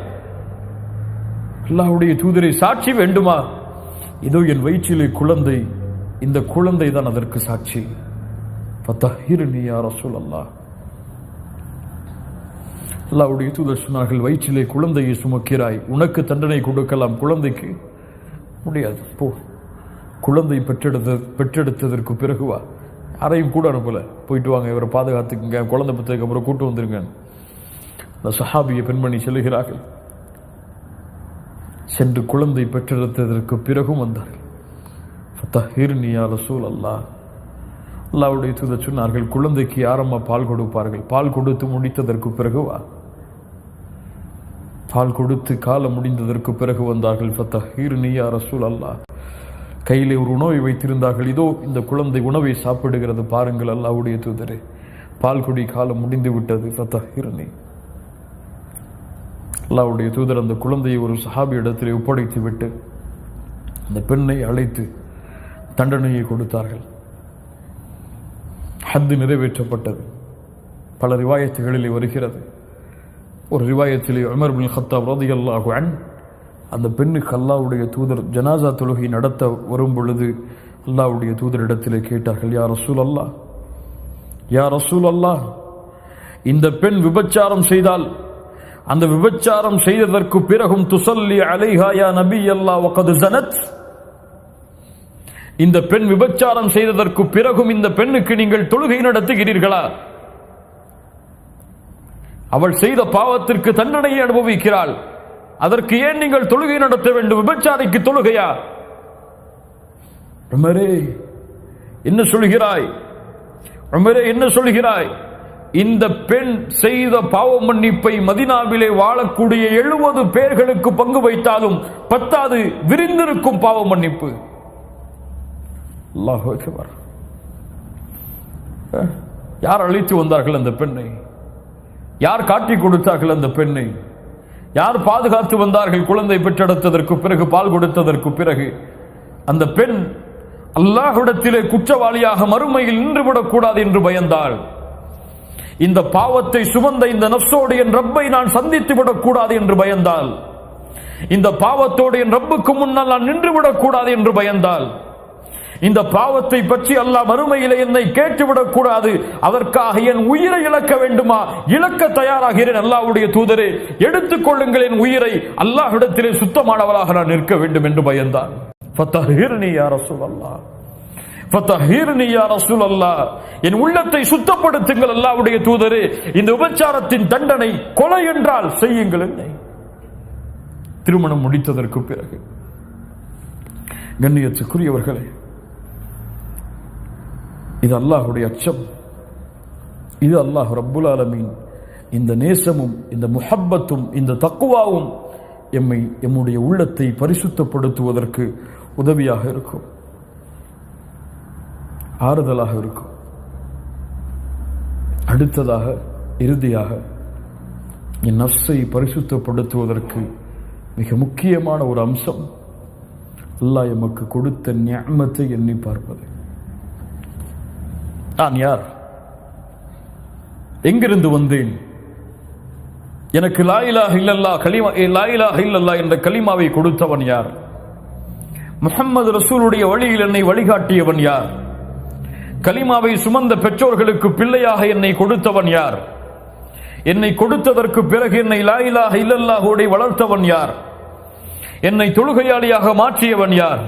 அல்லாஹ்வுடைய தூதரை, சாட்சி வேண்டுமா? இதோ என் வயிற்றிலே குழந்தை, இந்த குழந்தை தான் அதற்கு சாட்சி. ஃபதஹிர்னி யா ரசூலல்லாஹ், அல்லாஹ்வுடைய தூதர் சொன்னார்கள், வயிற்றிலே குழந்தையை சுமக்கிறாய், உனக்கு தண்டனை கொடுக்கலாம், குழந்தைக்கு முடியாது, போ. குழந்தை பெற்றெடுத்ததற்கு பிறகு வா. யாரையும் கூட அனுப்பல, போயிட்டு வாங்க, இவரை பாதுகாத்துக்குங்க, குழந்தை பெற்றதுக்கு அப்புறம் கூட்டு வந்துருங்க. அந்த சஹாபிய பெண்மணி செல்கிறார்கள். சென்று குழந்தை பெற்றெடுத்ததற்கு பிறகும் வந்தார்கள். ஃபதஹிர்னி யா ரசூல் அல்லாஹ். அல்லாஹ்வுடைய தூதர் சொன்னார்கள், குழந்தைக்கு யாரம்மா பால் கொடுப்பார்கள்? பால் கொடுத்து முடித்ததற்கு பிறகு வா. பால் கொடுத்து காலம் முடிந்ததற்கு பிறகு வந்தார்கள். ஃபதஹிர்னி யா ரசூல் அல்லாஹ். கையிலே ஒரு உணவை வைத்திருந்தார்கள். இதோ இந்த குழந்தை உணவை சாப்பிடுகிறது, பாருங்கள் அல்லாஹ்வுடைய தூதரே, பால் குடி காலம் முடிந்து விட்டது. ஃபதஹிர்னி. அல்லாஹ்வுடைய தூதர் அந்த குழந்தையை ஒரு சஹாபி இடத்திலே ஒப்படைத்து விட்டு அந்த பெண்ணை அழைத்து தண்டனையை கொடுத்தார்கள். ஹத்து நிறைவேற்றப்பட்டது. பல ரிவாயத்துகளிலே வருகிறது. ஒரு ரிவாயத்திலே உமர் பின் கத்தாப் ரலியல்லாஹு அன்ஹு அந்த பெண்ணுக்கு அல்லாஹ்வுடைய தூதர் ஜனாசா தொழுகை நடத்த வரும் பொழுது அல்லாஹ்வுடைய தூதரிடத்திலே கேட்டார்கள், யா ரசூல் அல்லாஹ், யா ரசூல் அல்லாஹ், இந்த பெண் விபச்சாரம் செய்தால் அந்த விபச்சாரம் செய்ததற்கு பிறகும் துஸல்லி அலைஹா யா நபி அல்லாஹ் வகத் ஸனத், இந்த பெண் விபச்சாரம் செய்ததற்கு பிறகும் இந்த பெண்ணுக்கு நீங்கள் தொழுகை நடத்துகிறீர்களா? அவள் செய்த பாவத்திற்கு தண்டனையை அனுபவிக்கிறாள், அதற்கு ஏன் நீங்கள் தொழுகை நடத்த வேண்டும்? விபச்சாரிக்கு தொழுகையா? உமரே என்ன சொல்கிறாய்? உமரே என்ன சொல்கிறாய்? இந்த பெண் செய்த பாவ மன்னிப்பை மதீனாவிலே வாழக்கூடிய 70 பேர்களுக்கு பங்கு வைத்தாலும் பத்தாது, விரிந்திருக்கும் பாவ மன்னிப்பு. அல்லாஹ் அக்பர். யார் அழைத்து வந்தார்கள் அந்த பெண்ணை? யார் காட்டி கொடுத்தார்கள் அந்த பெண்ணை? யார் பாதுகாத்து வந்தார்கள்? குழந்தை பெற்றெடுத்ததற்கு பிறகு, பால் கொடுத்ததற்கு பிறகு அந்த பெண் அல்லாஹ்விடத்திலே குற்றவாளியாக மறுமையில் நின்றுவிடக் கூடாது என்று பயந்தாள். இந்த பாவத்தை சுமந்த இந்த நஃப்ஸோடு என் ரப்பை நான் சந்தித்து விடக்கூடாது என்று பயந்தாள். இந்த பாவத்தோடு என் ரப்புக்கு முன்னால் நான் நின்றுவிடக் கூடாது என்று பயந்தாள். இந்த பாவத்தை பற்றி அல்லாஹ் மறுமையிலே என்னை கேட்டுவிடக் கூடாது, அதற்காக என் உயிரை இழக்க வேண்டுமா? இழக்க தயாராகிறேன். அல்லாஹ்வுடைய தூதரே, எடுத்துக்கொள்ளுங்கள் என் உயிரை, அல்லாஹ்விடத்திலே சுத்தமானவளாக நான் நிற்க வேண்டும் என்று பயந்தான். ஃபதஹிர்னி யா ரசூலல்லாஹ், ஃபதஹிர்னி யா ரசூலல்லாஹ், என் உள்ளத்தை சுத்தப்படுத்துங்கள் அல்லாஹ்வுடைய தூதரே. இந்த விபச்சாரத்தின் தண்டனை கொலை என்றால் செய்யுங்கள் என்னை. திருமணம் முடித்ததற்கு பிறகு கண்ணியத்துக்குரியவர்களே, இது அல்லாஹ்வுடைய அச்சம், இது அல்லாஹ் ரப்புல் ஆலமீன் இந்த நேசமும் இந்த முஹப்பத்தும் இந்த தக்வாவும் எம்முடைய உள்ளத்தை பரிசுத்தப்படுத்துவதற்கு உதவியாக இருக்கும், ஆறுதலாக இருக்கும். அடுத்ததாக, இறுதியாக, என் நஃப்ஸை பரிசுத்தப்படுத்துவதற்கு மிக முக்கியமான ஒரு அம்சம் அல்லாஹ் எமக்கு கொடுத்த நிஅமத்தை எண்ணி பார்ப்பது. நான் யார்? எங்கிருந்து வந்தேன்? எனக்கு லா இலாஹ இல்லல்லாஹ் கலிமா, லா இலாஹ இல்லல்லாஹ் என்ற கலிமாவை கொடுத்தவன் யார்? முஹம்மது ரசூலுடைய வழியில் என்னை வழிகாட்டியவன் யார்? கலிமாவை சுமந்த பெற்றோர்களுக்கு பிள்ளையாக என்னை கொடுத்தவன் யார்? என்னை கொடுத்ததற்கு பிறகு என்னை லா இலாஹ இல்லல்லாஹோடு வளர்த்தவன் யார்? என்னை தொழுகையாளியாக மாற்றியவன் யார்?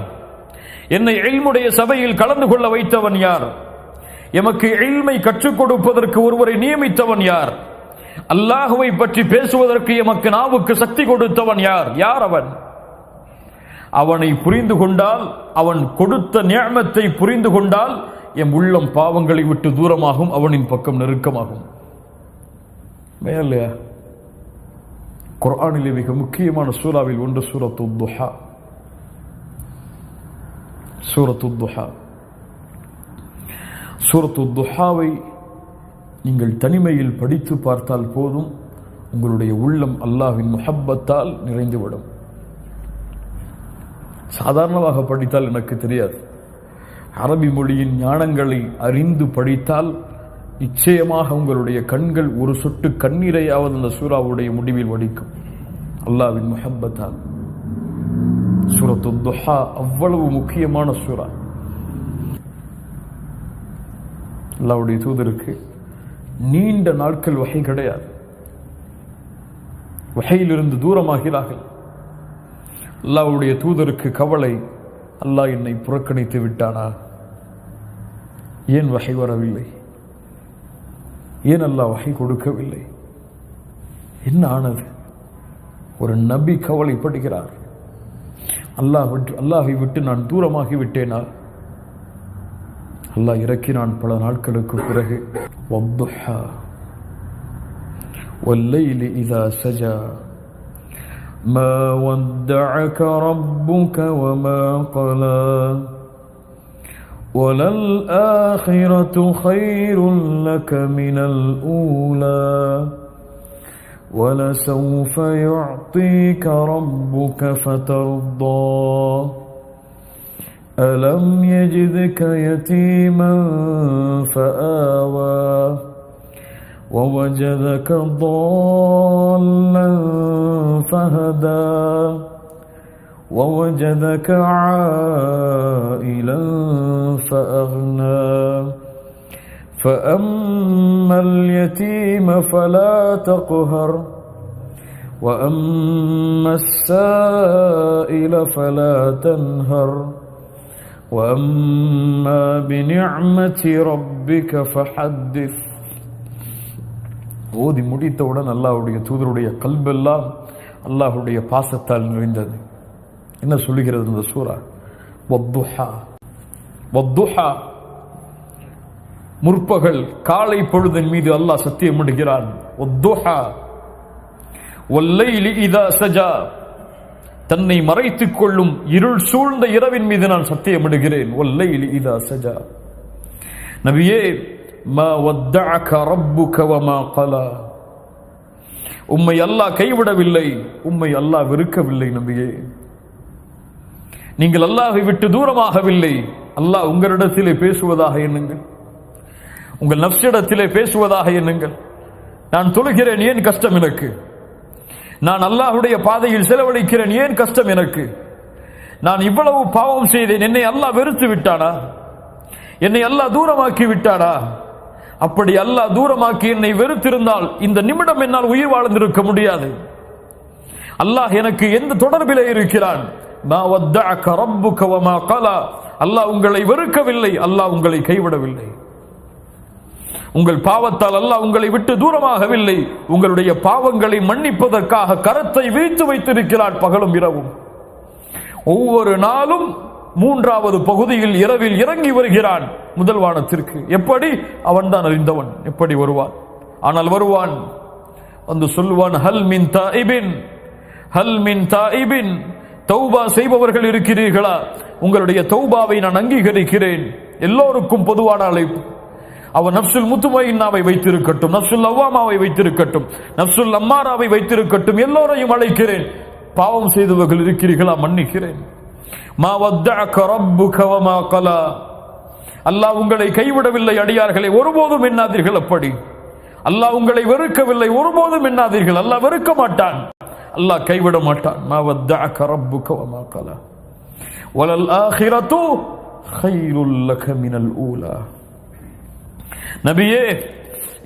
என்னை இல்முடைய சபையில் கலந்து கொள்ள வைத்தவன் யார்? எமக்கு இல்மை கற்றுக் கொடுப்பதற்கு ஒருவரை நியமித்தவன் யார்? அல்லாஹுவை பற்றி பேசுவதற்கு எமக்கு நாவுக்கு சக்தி கொடுத்தவன் யார்? யார் அவன்? அவனை புரிந்து கொண்டால், அவன் கொடுத்த நிஅமத்தை புரிந்து கொண்டால் எம் உள்ளம் பாவங்களை விட்டு தூரமாகும், அவனின் பக்கம் நெருக்கமாகும். மேலையா குர்ஆனிலே மிக முக்கியமான சூராவில் ஒன்று சூரத்துத் துஹா. சூரத்துத் துஹா, சூரத்துத் துஹாவை நீங்கள் தனிமையில் படித்து பார்த்தால் போதும், உங்களுடைய உள்ளம் அல்லாஹ்வின் முஹப்பத்தால் நிறைந்துவிடும். சாதாரணமாக படித்தால் எனக்கு தெரியாது, அரபி மொழியின் ஞானங்களை அறிந்து படித்தால் நிச்சயமாக உங்களுடைய கண்கள் ஒரு சொட்டு கண்ணீரையாவது அந்த சூராவுடைய முடிவில் வடிக்கும், அல்லாஹ்வின் முஹப்பத்தால். சூரத்துத் துஹா அவ்வளவு முக்கியமான சூரா. அல்லாஹ்வுடைய தூதருக்கு நீண்ட நாட்கள் வஹி கிடையாது. வஹையிலிருந்து தூரமாகிறார்கள். அல்லாஹ்வுடைய தூதருக்கு கவலை, அல்லாஹ் என்னை புறக்கணித்து விட்டானா? ஏன் வஹை வரவில்லை? ஏன் அல்லாஹ் வஹை கொடுக்கவில்லை? என்ன ஆனது? ஒரு நபி கவலைப்படுகிறார். அல்லாஹை விட்டு நான் தூரமாகி விட்டேனா? அல்லாஹ் இறக்கினான் பல நாட்களுக்கு பிறகு, வத்துஹா வல்லைலி இதா சஜா மா வத்தஅக ரப்புக வமா கலா வலல் ஆகிரத்து கைருன் லக மினல் ஊலா وَلَسَوْفَ يُعْطِيكَ رَبُّكَ فَتَرْضَى أَلَمْ يَجِدْكَ يَتِيمًا فَآوَى وَوَجَدَكَ ضَالًّا فَهَدَى وَوَجَدَكَ عَائِلًا فَأَغْنَى فأما اليتيم فلا تقهر وأما السائل فلا تنهر وأما بنعمة ربك فحدث. ஓதி முடித்தவுடன் அல்லாஹ்வுடைய தூதருடைய கல்பெல்லாம் அல்லாஹ்வுடைய பாசத்தால் நிறைந்தது. என்ன சொல்லுகிறது இந்த சூரா? வத்துஹா வத்துஹா, முற்பகல் காலை பொழுதின் மீது அல்லாஹ் சத்தியமிடுகிறான். வத்துஹா வல்லைலி இதா சஜா, தன்னை மறைத்துக் கொள்ளும் இருள் சூழ்ந்த இரவின் மீது நான் சத்தியமிடுகிறேன். வல்லைலி இதா சஜா. நபியே, மா வத்தஅக ரப்புக வமா கலா, உம்மை அல்லாஹ் கைவிடவில்லை, உம்மை அல்லாஹ் வெறுக்கவில்லை. நபியே, நீங்கள் அல்லாஹ்வை விட்டு தூரமாகவில்லை. அல்லாஹ் உங்களிடத்திலே பேசுவதாக எண்ணுங்கள், உங்கள் நஃப்ஸிடத்திலே பேசுவதாக எண்ணுங்கள். நான் தொழுகிறேன், ஏன் கஷ்டம் எனக்கு? நான் அல்லாஹ்வுடைய பாதையில் செலவழிக்கிறேன், ஏன் கஷ்டம் எனக்கு? நான் இவ்வளவு பாவம் செய்தேன், என்னை அல்லாஹ் வெறுத்து விட்டானா? என்னை அல்லாஹ் தூரமாக்கி விட்டானா? அப்படி அல்லாஹ் தூரமாக்கி என்னை வெறுத்திருந்தால் இந்த நிமிடம் என்னால் உயிர் வாழ்ந்திருக்க முடியாது. அல்லாஹ் எனக்கு எந்த தொடர்பிலே இருக்கிறான்? மா வத்தஅக ரப்புக வமா கலா, அல்லாஹ் உங்களை வெறுக்கவில்லை, அல்லாஹ் உங்களை கைவிடவில்லை. உங்கள் பாவத்தால் அல்லாஹ் உங்களை விட்டு தூரமாகவில்லை. உங்களுடைய பாவங்களை மன்னிப்பதற்காக கரத்தை விரித்து வைத்திருக்கிறான் பகலும் இரவும். ஒவ்வொரு நாளும் மூன்றாவது பகுதியில் இரவில் இறங்கி வருகிறான் முதல் வானத்திற்கு. எப்படி? அவன் தான் அறிந்தவன் எப்படி வருவான். ஆனால் வருவான், வந்து சொல்லுவான், ஹல் மின் தாயிபின், ஹல் மின் தாயிபின், தௌபா செய்பவர்கள் இருக்கிறீர்களா? உங்களுடைய தௌபாவை நான் அங்கீகரிக்கிறேன். எல்லோருக்கும் பொதுவான அழைப்பு. அவன் நஃப்சுல் முத்துமையின்னாவை வைத்திருக்கட்டும், நஃப்சுல் லவ்வாமாவை வைத்திருக்கட்டும், நஃப்சுல் அம்மாராவை வைத்திருக்கட்டும், எல்லோரையும் அழைக்கிறேன். பாவம் செய்தவர்கள் இருக்கிறீர்களா? மன்னிக்கிறேன். மா வத்தஅக ரப்புக வமா கலா, அல்லாஹ் உங்களை கைவிடவில்லை அடியார்களை, ஒருபோதும் எண்ணாதீர்கள். அப்படி அல்லாஹ் உங்களை வெறுக்கவில்லை, ஒருபோதும் எண்ணாதீர்கள். அல்லாஹ் வெறுக்க மாட்டான், அல்லாஹ் கைவிட மாட்டான். மா வத்தஅக ரப்புக வமா கலா வலல் ஆகிரத்து கைருல் லக மினல் ஊலா. நபியே,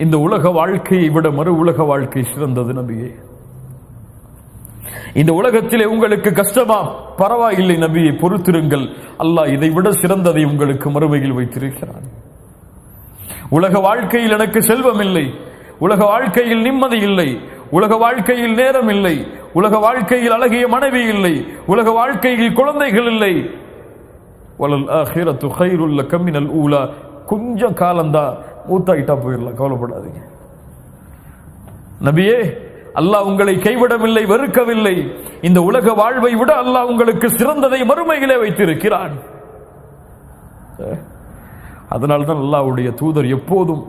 இந்த உலக வாழ்க்கையை விட மறு உலக வாழ்க்கை சிறந்தது. நபியே, இந்த உலகத்திலே உங்களுக்கு கஷ்டமா? பரவாயில்லை நபியை, பொறுத்திருங்கள். அல்லாஹ் இதை விட சிறந்ததை உங்களுக்கு மறுமையில் வைத்திருக்கிறான். உலக வாழ்க்கையில் எனக்கு செல்வம் இல்லை, உலக வாழ்க்கையில் நிம்மதி இல்லை, உலக வாழ்க்கையில் நேரம் இல்லை, உலக வாழ்க்கையில் அழகிய மனைவி இல்லை, உலக வாழ்க்கையில் குழந்தைகள் இல்லை. வலல் ஆகிரத்து கைருல் லக மினல் ஊலா. கொஞ்சம் காலம்தான், மூத்தாயிட்டா போயிடலாம், கவலைப்படாதீங்க. நபியே, அல்லாஹ் உங்களை கைவிடவில்லை, வெறுக்கவில்லை. இந்த உலக வாழ்வை விட அல்லாஹ் உங்களுக்கு சிறந்ததை மறுமையிலே வைத்திருக்கிறான். அதனால்தான் அல்லாஹ்வுடைய தூதர் எப்போதும்,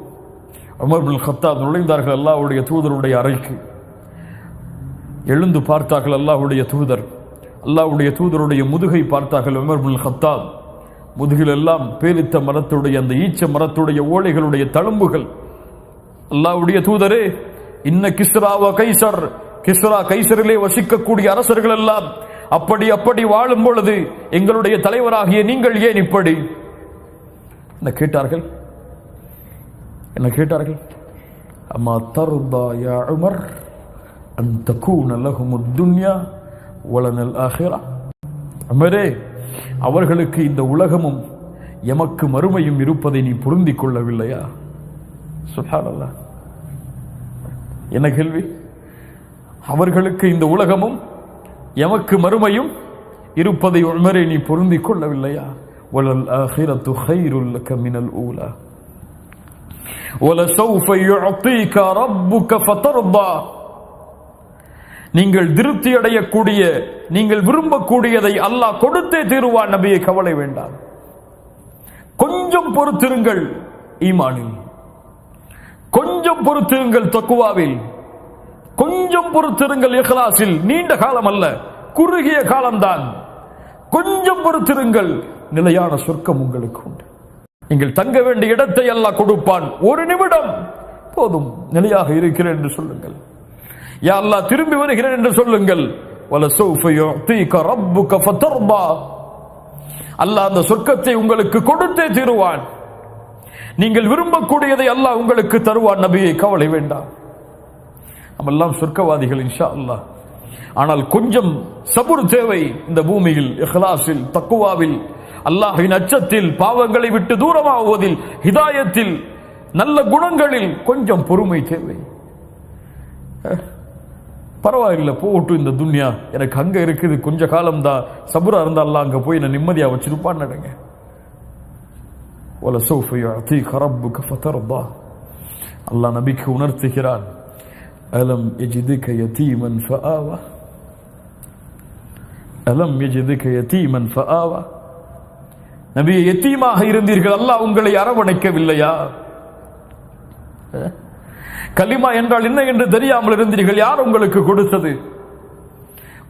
உமர் பின் கத்தாப் நுழைந்தார்கள் அல்லாஹ்வுடைய தூதருடைய அறைக்கு. எழுந்து பார்த்தார்கள் அல்லாஹ்வுடைய தூதர். அல்லாஹ்வுடைய தூதருடைய முதுகை பார்த்தார்கள் உமர் பின் கத்தாப். முதுகில் எல்லாம் பேரித்த மரத்துடைய, அந்த ஈச்ச மரத்துடைய ஓலைகளுடைய தழும்புகள். அல்லாஹ்வுடைய தூதரே, இன்ன கிஸ்ரா வ கைசர், கிஸ்ரா கைசரிலே வசிக்கக்கூடிய அரசர்கள் எல்லாம் அப்படி அப்படி வாழும் பொழுது எங்களுடைய தலைவராகிய நீங்கள் ஏன் இப்படி? என்ன கேட்டார்கள்? என்ன கேட்டார்கள்? அம்மா தர்தா யா உமர் அன் தகூன லஹுமுத் துன்யா வலனல் ஆஹிரா. அமரே, அவர்களுக்கு இந்த உலகமும் எமக்கு மறுமையும் இருப்பதை நீ பொருந்திக் கொள்ளவில்லையா? சுப்ஹானல்லாஹ். என்ன கேள்வி? அவர்களுக்கு இந்த உலகமும் எமக்கு மறுமையும் இருப்பதை உமரே நீ பொருந்திக் கொள்ளவில்லையா? வலல் ஆஹிரத்து கைருல் லக மினல் ஊலா வலசௌஃப யுஅதீக ரப்புக ஃபதர்தா. நீங்கள் திருப்தி அடையக்கூடிய, நீங்கள் விரும்பக்கூடியதை அல்லாஹ் கொடுத்தே தீருவான். நபியை, கவலை வேண்டாம். கொஞ்சம் பொறுத்திருங்கள் ஈமானில், கொஞ்சம் பொறுத்திருங்கள் தக்வாவில், கொஞ்சம் பொறுத்திருங்கள் இஹ்லாஸில். நீண்ட காலம் அல்ல, குறுகிய காலம்தான். கொஞ்சம் பொறுத்திருங்கள், நிலையான சொர்க்கம் உங்களுக்கு உண்டு. நீங்கள் தங்க வேண்டிய இடத்தை அல்லாஹ் கொடுப்பான். ஒரு நிமிடம் போதும், நிலையாக இருக்கிறேன் என்று சொல்லுங்கள். யா அல்லாஹ், திரும்பி வருகிறேன் என்று சொல்லுங்கள். வலசௌஃப யுஅதீக ரப்புக ஃபதர்தா. அல்லாஹ் அந்த சொர்க்கத்தை உங்களுக்கு கொடுத்தே தீருவான். நீங்கள் விரும்பக்கூடியதை அல்லாஹ் உங்களுக்கு தருவான். நபியை, கவலை வேண்டாம். நம்மெல்லாம் சொர்க்கவாதிகள் இன்ஷா அல்லாஹ். ஆனால் கொஞ்சம் சபுர் தேவை. இந்த பூமியில் இஹ்லாஸில், தக்வாவில், அல்லாஹ்வின் அச்சத்தில், பாவங்களை விட்டு தூரமாகுவதில், ஹிதாயத்தில், நல்ல குணங்களில் கொஞ்சம் பொறுமை தேவை. பரவாயில்லை, போட்டு இந்த துன்யா எனக்கு அங்க இருக்குது, கொஞ்ச காலம் தான், சபுரா இருந்தா அல்லாஹ் அங்க போய் நான் நிம்மதியா வச்சிருப்பான்னு நினைங்க. வலசௌஃப யுஅதீக ரப்புக ஃபதர்தா. அல்லாஹ் நபிக்கு உணர்த்துகிறான். அலம் யஜிதுக யதீமன் ஃபஆவா. அலம் யஜிதுக யதீமன் ஃபஆவா. நபியே, யதீமாக இருந்தீர்கள், அல்லாஹ் உங்களை அரவணைக்கவில்லையா? கலிமா என்றால் என்ன என்று தெரியாமல் இருந்தீர்கள், யார் உங்களுக்கு கொடுத்தது?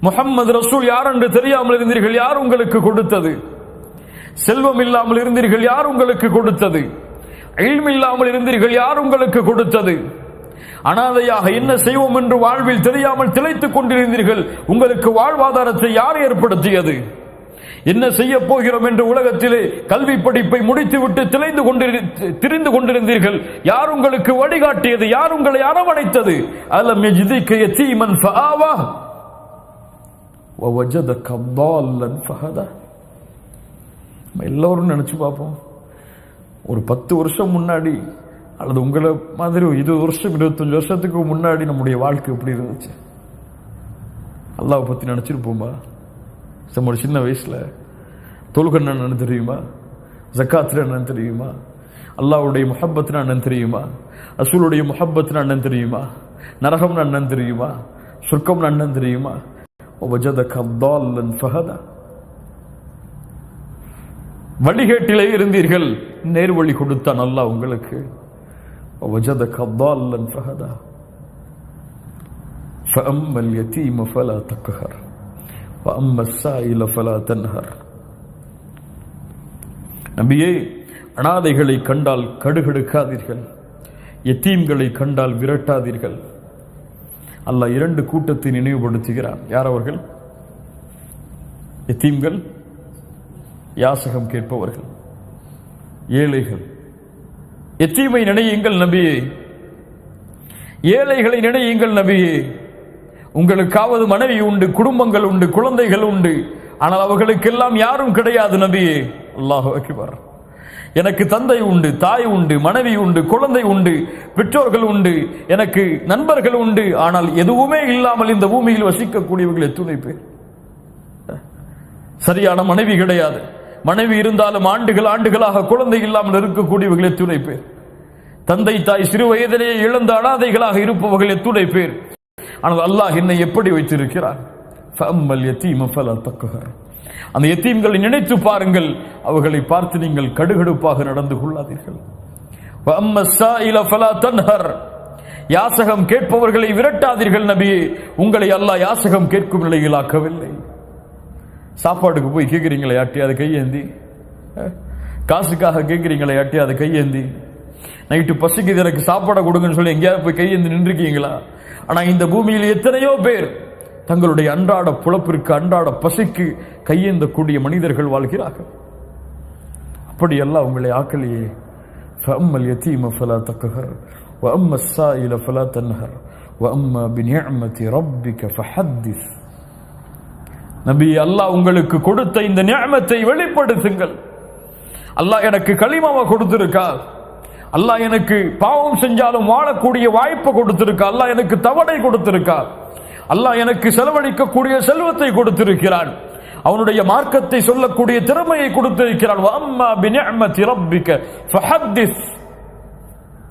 முஹம்மது ரசூல் யார் என்று தெரியாமல் இருந்தீர்கள், யார் உங்களுக்கு கொடுத்தது? செல்வம் இல்லாமல் இருந்தீர்கள், யார் உங்களுக்கு கொடுத்தது? இல்ம் இல்லாமல் இருந்தீர்கள், யார் உங்களுக்கு கொடுத்தது? அனாதையாக என்ன செய்வோம் என்று வாழ்வில் தெரியாமல் திளைத்துக் கொண்டிருந்தீர்கள், உங்களுக்கு வாழ்வாதாரத்தை யார் ஏற்படுத்தியது? என்ன செய்ய போகிறோம் என்று உலகத்திலே கல்வி படிப்பை முடித்துவிட்டு திரிந்து கொண்டிருந்தீர்கள், யார் உங்களுக்கு வழிகாட்டியது? யார் உங்களை அரவணைத்தது? அலம் யஜிதுக யதீமன் ஃபஆவா வவஜதக ضالًا ஃபஹதா. எல்லோரும் நினைச்சு பார்ப்போம், ஒரு 10 வருஷம் முன்னாடி அல்லது உங்களை மாதிரி 20 வருஷம் 25 வருஷத்துக்கு முன்னாடி நம்முடைய வாழ்க்கை எப்படி இருந்துச்சு? அல்லாஹ் பத்தி நினைச்சிருப்போம்பா? ஒரு சின்ன வயசுல தொழுகன்னா என்னன்னு தெரியுமா? ஜக்காத்துல என்னன்னு தெரியுமா? அல்லாஹ்வுடைய முஹப்பத்னா என்னன்னு தெரியுமா? ரசூலுடைய முஹப்பத்னா என்னன்னு தெரியுமா? நரகம்னா என்னன்னு தெரியுமா? சொர்க்கம்னா என்னன்னு தெரியுமா? வஜதக ضالًا ஃபஹதா. வழிகேட்டிலே இருந்தீர்கள், நேர்வழி கொடுத்தான் அல்லாஹ் உங்களுக்கு. வஜதக ضالًا ஃபஹதா. فأما اليتيم فلا تقهر وأما السائل فلا تنهر. நபியே, அனாதைகளை கண்டால் கடுகடுக்காதீர்கள், யத்தீம்களை கண்டால் விரட்டாதீர்கள். அல்லாஹ் 2 கூட்டத்தை நினைவுபடுத்துகிறான். யார் அவர்கள்? யத்தீம்கள், யாசகம் கேட்பவர்கள், ஏழைகள். யத்தீமை நினையுங்கள் நபியே, ஏழைகளை நினையுங்கள் நபியே. உங்களுக்காவது மனைவி உண்டு, குடும்பங்கள் உண்டு, குழந்தைகள் உண்டு, ஆனால் அவர்களுக்கெல்லாம் யாரும் கிடையாது நபியே. அல்லாஹு அக்பர். எனக்கு தந்தை உண்டு, தாய் உண்டு, மனைவி உண்டு, குழந்தை உண்டு, பெற்றோர்கள் உண்டு, எனக்கு நண்பர்கள் உண்டு, ஆனால் எதுவுமே இல்லாமல் இந்த பூமியில் வசிக்கக்கூடியவர்கள் எத்துணை பேர். சரியான மனைவி கிடையாது, மனைவி இருந்தாலும் ஆண்டுகளாக குழந்தை இல்லாமல் இருக்கக்கூடியவர்கள் எத்துணை பேர். தந்தை தாய் சிறு வயதிலேயே இழந்த அனாதைகளாக இருப்பவர்கள் எத்துணை பேர். ஆனால் அல்லாஹ் என்னை எப்படி வைத்திருக்கிறார்? ஃபஅம்மல் யதீம ஃபலா தக்ஹர். அந்த யத்தீம்களை நினைத்து பாருங்கள், அவர்களை பார்த்து நீங்கள் கடுகடுப்பாக நடந்து கொள்ளாதீர்கள். வஅம்மஸ் ஸாயில ஃபலா தன்ஹர். யாசகம் கேட்பவர்களை விரட்டாதீர்கள் நபியே. உங்களை அல்லாஹ் யாசகம் கேட்கும் நிலையில் ஆக்கவில்லை. சாப்பாட்டுக்கு போய் கேட்கிறீங்களே யாட்டியாவது கையேந்தி, காசுக்காக கேட்கிறீங்களே யாட்டியாவது கையேந்தி, நைட்டு பசிக்குது எனக்கு சாப்பாடை கொடுங்கன்னு சொல்லி எங்கேயாவது போய் கையேந்தி நின்றுருக்கீங்களா? ஆனா இந்த பூமியில் எத்தனையோ பேர் தங்களுடைய அன்றாட புலப்பிற்கு, அன்றாட பசிக்கு கையேந்தக்கூடிய மனிதர்கள் வாழ்கிறார்கள். அப்படியெல்லாம் உங்களை ஆக்கலையே. فَأَمَّا الْيَتِيمَ فَلَا تَقْهَرْ وَأَمَّا السَّائِلَ فَلَا تَنْهَرْ وَأَمَّا بِنِعْمَةِ رَبِّكَ فَحَدِّثْ. நபி, அல்லாஹ் உங்களுக்கு கொடுத்த இந்த நிஅமத்தை வெளிப்படுத்துங்கள். அல்லாஹ் எனக்கு கலிமாவை கொடுத்திருக்கா, அல்லாஹ் எனக்கு பாவம் செஞ்சாலும் வாழக்கூடிய வாய்ப்பை கொடுத்திருக்கா, அல்லாஹ் எனக்கு தவணை கொடுத்திருக்கா, அல்லாஹ் எனக்கு செலவழிக்கக்கூடிய செல்வத்தை கொடுத்திருக்கிறான், அவனுடைய மார்க்கத்தை சொல்லக்கூடிய திறமையை கொடுத்திருக்கிறான். வஅம்மா பினிஅமதி ரப்பிக ஃபஹத்திஸ்.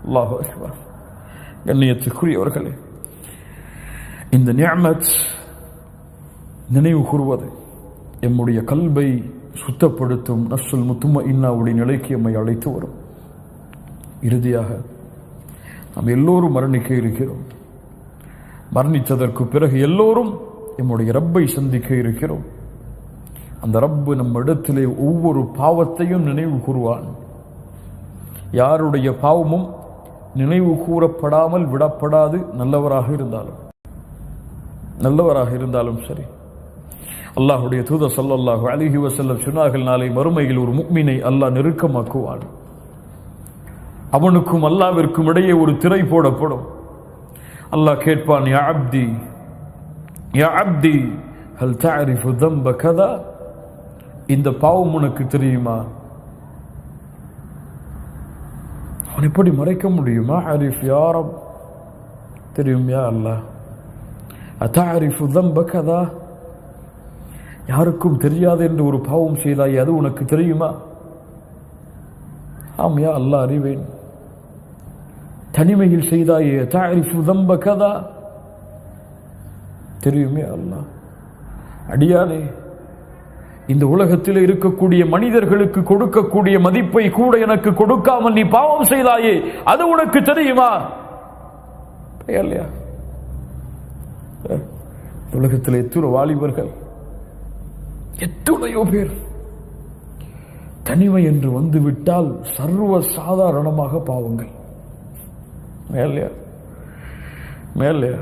அல்லாஹு அக்பர். கண்ணியத்துக்குரியவர்களே, இந்த நிஅமத் நினைவு கூறுவது எம்முடைய கல்வை சுத்தப்படுத்தும் நஃப்ஸுல் முத்மஇன்னாவுடைய நிலைக்கு எம்மை அழைத்து வரும். இறுதியாக நாம் எல்லோரும் மரணிக்க இருக்கிறோம். மரணித்ததற்கு பிறகு எல்லோரும் எம்முடைய ரப்பை சந்திக்க இருக்கிறோம். அந்த ரப்பு நம் இடத்திலே ஒவ்வொரு பாவத்தையும் நினைவு கூறுவான். யாருடைய பாவமும் நினைவு கூறப்படாமல் விடப்படாது. நல்லவராக இருந்தாலும் சரி. அல்லாஹ்வுடைய தூதர் ஸல்லல்லாஹு அலைஹி வஸல்லம் சொன்னார்கள், நாளை மறுமையில் ஒரு முஃமினை அல்லாஹ் நெருக்கமாக்குவான். அவனுக்கும் அல்லாஹ்விற்கும் இடையே ஒரு திரை போடப்படும். அல்லாஹ் கேட்பான், யா அப்தி யா அப்தி ஹல் தஅரிஃபு தம்ப கதா, இந்த பாவம் உனக்கு தெரியுமா? அவன் எப்படி மறைக்க முடியுமா? அரிஃப் யா ரப், தெரியும் யா அல்லாஹ். அத்தஅரிஃபு தம்ப கதா, யாருக்கும் தெரியாது என்று ஒரு பாவம் செய்தாய், அது உனக்கு தெரியுமா? ஆம் யா அல்லாஹ், அறிவேன். தனிமையில் செய்தாயே, தஅரிஃபு தம்ப கதா, தெரியும் யா அல்லாஹ். அடியானே, இந்த உலகத்தில் இருக்கக்கூடிய மனிதர்களுக்கு கொடுக்கக்கூடிய மதிப்பை கூட எனக்கு கொடுக்காமல் நீ பாவம் செய்தாயே, அது உனக்கு தெரியுமா? இல்லையா? உலகத்தில் எத்தனை வாலிபர்கள், எத்தனையோ பேர் தனிமை என்று வந்துவிட்டால் சர்வ சாதாரணமாக பாவங்கள். மேலையா மேலையா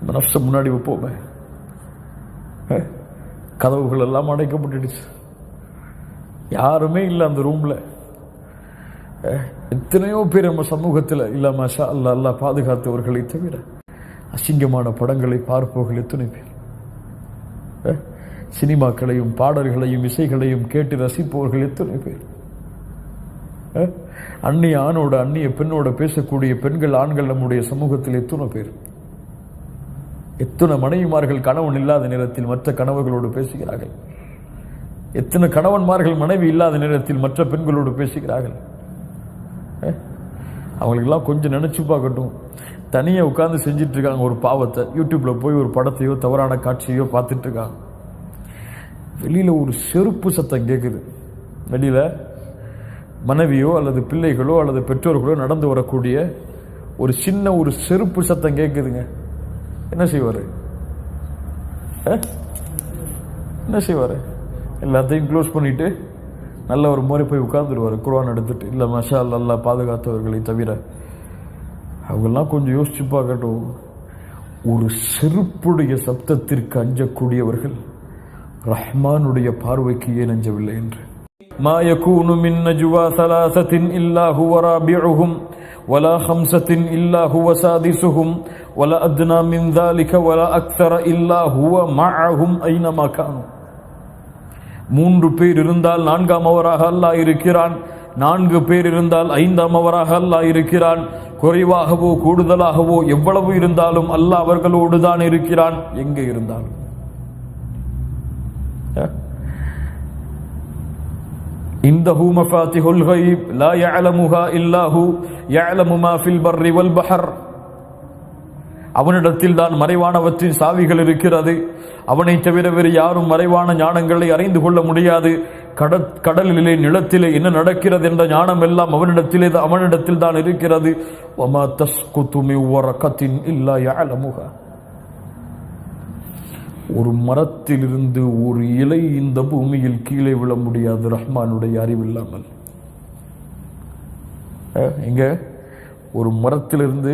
நஃப்ஸை முன்னாடி வைப்போமே, கதவுகள் எல்லாம் அடைக்கப்பட்டுடுச்சு, யாருமே இல்லை அந்த ரூம்ல. எத்தனையோ பேர் நம்ம சமூகத்தில் இல்ல, மாஷா அல்லாஹ், அல்லாஹ் பாதுகாத்தவர்களை தவிர அசிங்கமான படங்களை பார்ப்பவர்கள் எத்தனை பேர், சினிமாக்களையும் பாடல்களையும் இசைகளையும் கேட்டு ரசிப்பவர்கள் எத்தனை பேர், அந்நிய ஆணோட அந்நிய பெண்ணோட பேசக்கூடிய பெண்கள் ஆண்கள் நம்முடைய சமூகத்தில் எத்தனை பேர். எத்தனை மனைவிமார்கள் கணவன் இல்லாத நேரத்தில் மற்ற கணவர்களோடு பேசுகிறார்கள். எத்தனை கணவன்மார்கள் மனைவி இல்லாத நேரத்தில் மற்ற பெண்களோடு பேசுகிறார்கள். அவங்களுக்கெல்லாம் கொஞ்சம் நினைச்சு பார்க்கட்டும். தனியாக உட்கார்ந்து செஞ்சிட்டு இருக்காங்க ஒரு பாவத்தை, யூடியூப்ல போய் ஒரு படத்தையோ தவறான காட்சியோ பார்த்துட்டு இருக்காங்க. வெளியில ஒரு செருப்பு சத்தம் கேட்குது. வெளியில மனைவியோ அல்லது பிள்ளைகளோ அல்லது பெற்றோர்களோ நடந்து வரக்கூடிய ஒரு சின்ன ஒரு செருப்பு சத்தம் கேட்குதுங்க. என்ன செய்வாரு? என்ன செய்வாரு? எல்லாத்தையும் க்ளோஸ் பண்ணிட்டு நல்ல ஒரு முறை போய் உட்கார்ந்துருவாரு குர்ஆன் எடுத்துட்டு. இல்லை மாஷா அல்லாஹ், அல்லாஹ் பாதுகாத்தவர்களை தவிர. அவங்கெல்லாம் கொஞ்சம் யோசிச்சு பார்க்கட்டும். ஒரு செருப்புடைய சப்தத்திற்கு அஞ்சக்கூடியவர்கள் ரஹ்மானுடைய பார்வைக்கு ஏன் அஞ்சவில்லை என்று. மா யகூனு மின் நஜ்வா ஸலாஸத்தின் இல்லா ஹுவ ராபிஉஹும் வலா ஹம்ஸத்தின் இல்லா ஹுவ சாதிஸுஹும் வலா அத்னா மின் ذلك வலா அக்ஸர இல்லா ஹுவ மஅஹும் ஐனமா கானு. 3 பேர் இருந்தால் 4ஆம் அவராக அல்லாஹ் இருக்கிறான். 4 பேர் இருந்தால் 5ஆம் அவராக அல்லாஹ் இருக்கிறான். குறைவாகவோ கூடுதலாகவோ எவ்வளவு இருந்தாலும் அல்லாஹ் அவர்களோடு தான் இருக்கிறான், எங்கே இருந்தாலும். இந்தஹு மஃபாத்திஹுல் கைப் லா யஅலமுஹா இல்லா ஹு யஅலமு மா ஃபில் பர்ரி வல் பஹர். அவனிடத்தில் தான் மறைவானவற்றின் சாவிகள் இருக்கிறது. அவனை தவிர வேறு யாரும் மறைவான ஞானங்களை அறிந்து கொள்ள முடியாது. கடலிலே நிலத்திலே என்ன நடக்கிறது என்ற ஞானம் எல்லாம் அவனிடத்தில் தான் இருக்கிறது. வமா தஸ்குது மின் வரகத்தின் இல்லா யஅலமுஹா. ஒரு மரத்திலிருந்து ஒரு இலை இந்த பூமியில் கீழே விழ முடியாது ரஹ்மானுடைய அறிவில்லாமல். எங்க ஒரு மரத்திலிருந்து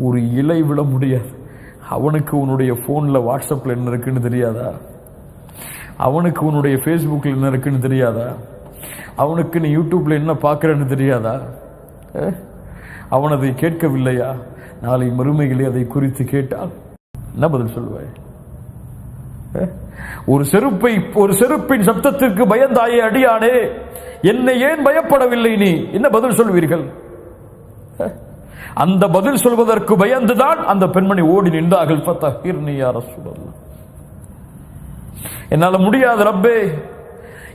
ஒரு இலை விழ முடியாது. அவனுக்கு உன்னுடைய போன்ல வாட்ஸ்அப்ல என்ன இருக்குன்னு தெரியாதா? அவனுக்கு உன்னுடைய ஃபேஸ்புக்கில் என்ன இருக்குன்னு தெரியாதா? அவனுக்கு நீ யூடியூப்ல என்ன பார்க்குறன்னு தெரியாதா? அவன் அதை கேட்கவில்லையா? நாளை மறுமையிலே அதை குறித்து கேட்டால் என்ன பதில் சொல்லுவாய்? ஒரு செருப்பின் சப்தத்திற்கு பயந்தாயே அடியானே, என்னை ஏன் பயப்படவில்லை நீ? என்ன பதில் சொல்வீர்கள்? அந்த பதில் சொல்வதற்கு பயந்துதான் அந்த பெண்மணி ஓடி நின்றார்கள். ஃபதஹிர்னி யா ரசூலல்லாஹ், என்னால முடியாது ரப்பே,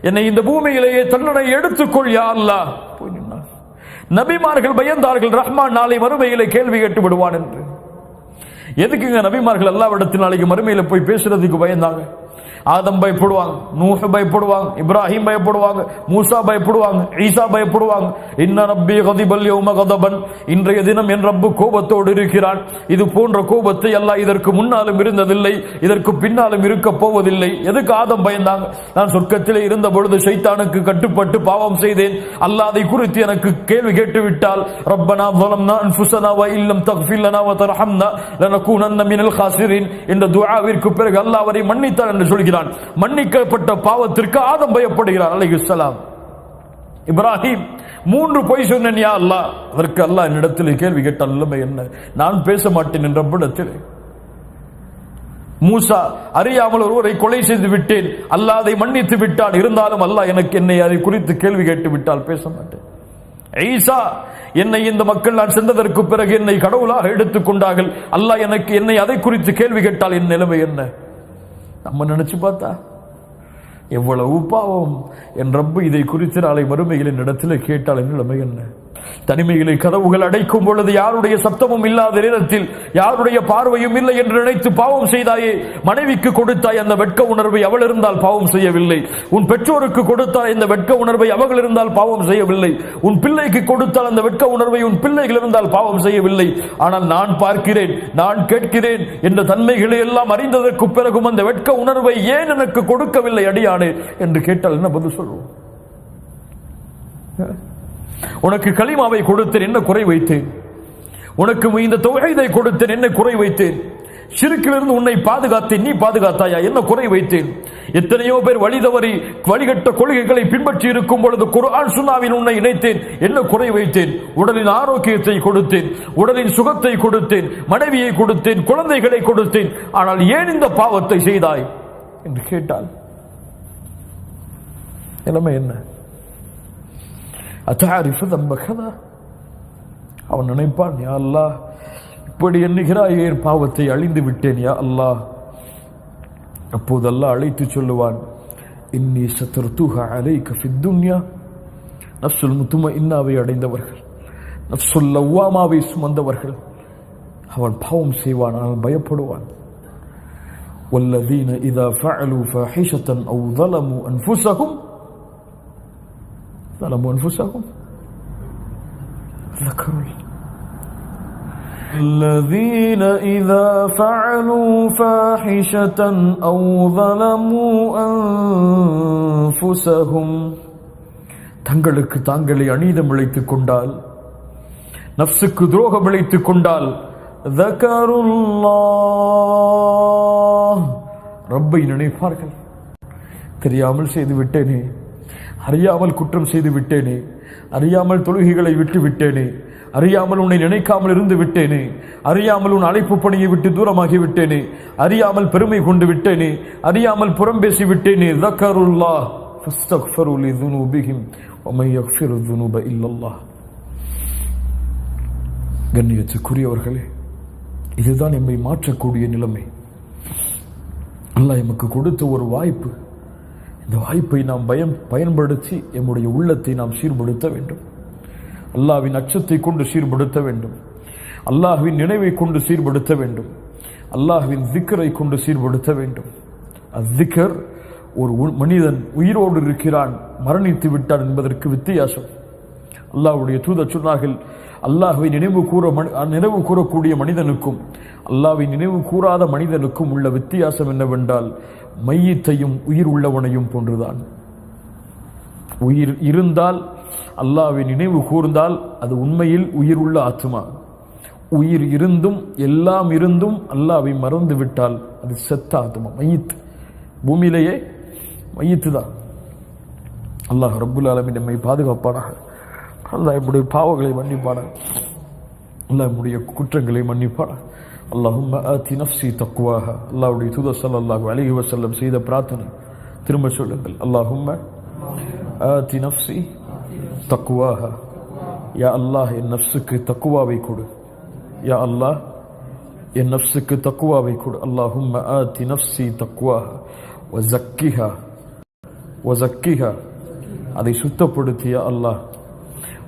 என்னை இந்த பூமியிலேயே தண்டனை எடுத்துக்கொள் யா அல்லாஹ். போய் நின்றார். நபிமார்கள் பயந்தார்கள், ரஹ்மான் நாளை மறுமையிலே கேள்வி கேட்டு விடுவான் என்று. எதுக்குங்க நபிமார்கள் அல்லாஹ்விடத்தில் நாளைக்கு மறுமையில போய் பேசுறதுக்கு பயந்தாங்க? ஆதம் பயப்படுவாங்க, நூஹ் பயப்படுவாங்க, இப்ராஹிம் பயப்படுவாங்க, மூசா பயப்படுவாங்க, ஈசா பயப்படுவாங்க. இன்ன ரப்பி கதிபல் யௌம கதபன், இன்றைய தினம் என் ரப்பு கோபத்தோடு இருக்கிறான். இது போன்ற கோபத்தை அல்லாஹ் இதற்கு முன்னாலும் இருந்ததில்லை, இதற்கு பின்னாலும் இருக்க போவதில்லை. எதுக்கு ஆதம் பயந்தாங்க? நான் சொர்க்கத்திலே இருந்த பொழுது ஷைத்தானுக்கு கட்டுப்பட்டு பாவம் செய்தேன், அல்லாஹ் அதை குறித்து எனக்கு கேள்வி கேட்டு விட்டால், ரப்பனா ஸலம்னா அன்ஃபுஸனா வ இல்லம் தக்ஃபிர் லனா வ தர்ஹம்னா லனகூனன்ன மினல் காசிரின் என்ற துஆவிற்கு பிறகு அல்லாஹ் அவரை மன்னித்தார் என்று சொல்கிறார். மன்னிக்கப்பட்ட பாவத்திற்கு ஆதம் பயப்படுகிறார் அலைஹிஸ்ஸலாம். இப்ராஹிம் 3 பொய் சொன்னேன் யா அல்லாஹ், அதற்கு அல்லாஹ் என்னிடத்தில் கேள்வி கேட்டால் நிலைமை என்ன? நான் பேச மாட்டேன் என்ற ரப்பிடத்தில். மூசா அறியாமல் ஒருவரை கொலை செய்து விட்டேன், அல்லாஹ் அதை மன்னித்து விட்டான், இருந்தாலும் அல்லாஹ் என்னை அதை குறித்து கேள்வி கேட்டு விட்டால் பேச மாட்டேன். ஈசா என்னை இந்த மக்கள் நான் சென்றதற்கு பிறகு என்னை கடவுளாக எடுத்துக் கொண்டார்கள், அல்லாஹ் என்னை அதை குறித்து கேள்வி கேட்டால் என் நிலைமை என்ன? நம்ம நினைச்சு பார்த்தா எவ்வளவு பாவம். என் ரப்பு இதை குறித்து நாளை மறுமையில் இடத்துல கேட்டால் என் நிலைமை என்ன? தனிமையிலே கதவுகள் அடைக்கும் பொழுது யாருடைய சத்தமும் இல்லாத நேரத்தில், யாருடைய பார்வையும் இல்லை என்று நினைத்து பாவம் செய்தாயே. மனைவிக்கு கொடுத்தாய் அந்த வெட்க உணர்வை, அவள் இருந்தால் பாவம் செய்யவில்லை. உன் பெற்றோருக்கு கொடுத்தாய் இந்த வெட்க உணர்வை, அவர்கள் இருந்தால் பாவம் செய்யவில்லை. உன் பிள்ளைக்கு கொடுத்தால் அந்த வெட்க உணர்வை, உன் பிள்ளைகள் இருந்தால் பாவம் செய்யவில்லை. ஆனால் நான் பார்க்கிறேன், நான் கேட்கிறேன் என்ற தன்மைகளை எல்லாம் அறிந்ததற்கு பிறகும் அந்த வெட்க உணர்வை ஏன் எனக்கு கொடுக்கவில்லை அடியானே என்று கேட்டால் என்ன பதில் சொல்வோம்? உனக்கு கலிமாவை கொடுத்தேன், என்ன குறை வைத்தேன்? உனக்கு இந்த தௌஹீதை கொடுத்தேன், என்ன குறை வைத்தேன்? ஷிர்க்கிலிருந்து உன்னை பாதுகாத்தேன், நீ பாதுகாத்தாயா? என்ன குறை வைத்தேன்? எத்தனையோ பேர் வழி தவறி வழிகட்ட கொள்கைகளை பின்பற்றி இருக்கும் பொழுது குர்ஆன் சுன்னாவில் உன்னை இணைத்தேன், என்ன குறை வைத்தேன்? உடலின் ஆரோக்கியத்தை கொடுத்தேன், உடலின் சுகத்தை கொடுத்தேன், மனைவியை கொடுத்தேன், குழந்தைகளை கொடுத்தேன், ஆனால் ஏன் இந்த பாவத்தை செய்தாய் என்று கேட்டால் நிலைமை என்ன? அவன் நினைப்பான், யா அல்லாஹ் இப்படி எண்ணுகிறாய், என் பாவத்தை அழிந்து விட்டேன் யா அல்லாஹ். அப்போது அல்லாஹ் அழைத்து சொல்லுவான், இன்னி சத்ருதுஹா அலைக ஃபித் துன்யா. நஃப்ஸுல் முத்மஇன்னாவை அடைந்தவர்கள், நஃப்ஸுல் லவ்வாமாவை சுமந்தவர்கள், அவன் பாவம் செய்வான், ஆனால் பயப்படுவான். வல்லதீன இதா ஃபஅலு ஃபாஹிஷத்தன் அவ் ظلموا أنفسهم ذكروا الذين إذا فعلوا فاحشة أو ظلموا أنفسهم தங்களுக்கு தாங்களே அநீதம் இழைத்துக் கொண்டால், நஃப்ஸுக்கு துரோகம் இழைத்துக் கொண்டால், ذكروا ரப்பை நினைப்பார்கள். தெரியாமல் செய்து விட்டேனே, அறியாமல் குற்றம் செய்து விட்டேனே, அறியாமல் தொழுகைகளை விட்டு விட்டேனே, அறியாமல் உன்னை நினைக்காமல் இருந்து விட்டேனே, அறியாமல் உன் அழைப்பு பணியை விட்டு தூரமாகி விட்டேனே, அறியாமல் பெருமை கொண்டு விட்டேனே, அறியாமல் புறம் பேசி விட்டேனே. ذكروا فاستغفروا لذنوبهم ومن يغفر الذنوب إلا الله. கண்ணியத்துக்குரியவர்களே, இதுதான் நம்மை மாற்றக்கூடிய நிலைமை. அல்லாஹ் எமக்கு கொடுத்த ஒரு வாய்ப்பு. இந்த வாய்ப்பை நாம் பயன்படுத்தி நம்முடைய உள்ளத்தை நாம் சீர்படுத்த வேண்டும். அல்லாஹ்வின் அச்சத்தை கொண்டு சீர்படுத்த வேண்டும், அல்லாஹ்வின் நினைவை கொண்டு சீர்படுத்த வேண்டும், அல்லாஹ்வின் திக்ரை கொண்டு சீர்படுத்த வேண்டும். அத்திக்கர், ஒரு மனிதன் உயிரோடு இருக்கிறான், மரணித்து விட்டான் என்பதற்கு வித்தியாசம். அல்லாஹ்வுடைய தூதர் சொன்னார்கள், அல்லாஹ்வை நினைவு கூறக்கூடிய மனிதனுக்கும் அல்லாஹ்வை நினைவு கூறாத மனிதனுக்கும் உள்ள வித்தியாசம் என்னவென்றால், மையத்தையும் உயிர் உள்ளவனையும் போன்றுதான். உயிர் இருந்தால், அல்லாஹ்வை நினைவு கூர்ந்தால் அது உண்மையில் உயிர் உள்ள ஆத்மா. உயிர் இருந்தும் எல்லாம் இருந்தும் அல்லாஹ்வை மறந்து விட்டால் அது செத்த ஆத்மா, மையத். பூமியிலேயே மையத்து தான். அல்லாஹ் ரப்புல் ஆலமீன் நம்மை பாதுகாப்பானாக. அல்லாஹ் நம்முடைய பாவங்களை மன்னிப்பானாக. அல்லாஹ் நம்முடைய குற்றங்களை மன்னிப்பானா. அல்லாஹும்ம ஆதி நஃப்ஸி தக்வாஹா. அல்லாஹ்வுடைய தூதர் ஸல்லல்லாஹு அலைஹி வஸல்லம் செய்த பிரார்த்தனை திரும்ப சொல்லுங்கள். அல்லாஹும்ம ஆதி நஃப்ஸி தக்வாஹா. யா அல்லாஹ் என் நஃப்ஸுக்கு தக்வாவை கொடு. யா அல்லாஹ் என் நஃப்ஸுக்கு தக்வாவை கொடு. அல்லாஹும்ம ஆதி நஃப்ஸி தக்வாஹா வஸக்கிஹா. அதை சுத்தப்படுத்திய அல்லாஹ்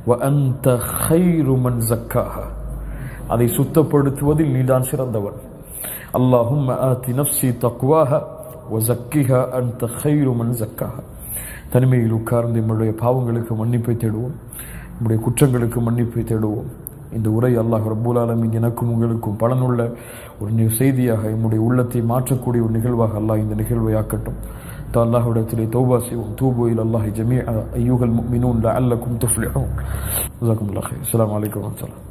வ அன்த கைரு மன் ஸக்காஹா. அதை சுத்தப்படுத்துவதில் நீதான் சிறந்தவன். அல்லாஹும்ம ஆதி நஃப்ஸி தக்வாஹா வஸக்கிஹா அன்த கைரு மன் ஸக்காஹா. தனிமையில் உட்கார்ந்து நம்முடைய பாவங்களுக்கு மன்னிப்பை தேடுவோம், நம்முடைய குற்றங்களுக்கு மன்னிப்பை தேடுவோம். இந்த உரை அல்லாஹ் ரப்பல் ஆலமீன் எனக்கும் உங்களுக்கும் பலனுள்ள ஒரு செய்தியாக, நம்முடைய உள்ளத்தை மாற்றக்கூடிய ஒரு நிகழ்வாக அல்லாஹ் இந்த நிகழ்வை ஆக்கட்டும். அல்லாஹ்விடத்திலே தௌபா செய்வோம். தூபு இலல்லாஹி ஜமீஅ அய்யுஹல் முஃமினூன் லஅல்லக்கும் துஃப்லிஹூன். ஜஸாக்குமுல்லாஹ். அஸ்ஸலாமு அலைக்கும் வரஹ்மத்துல்லாஹ்.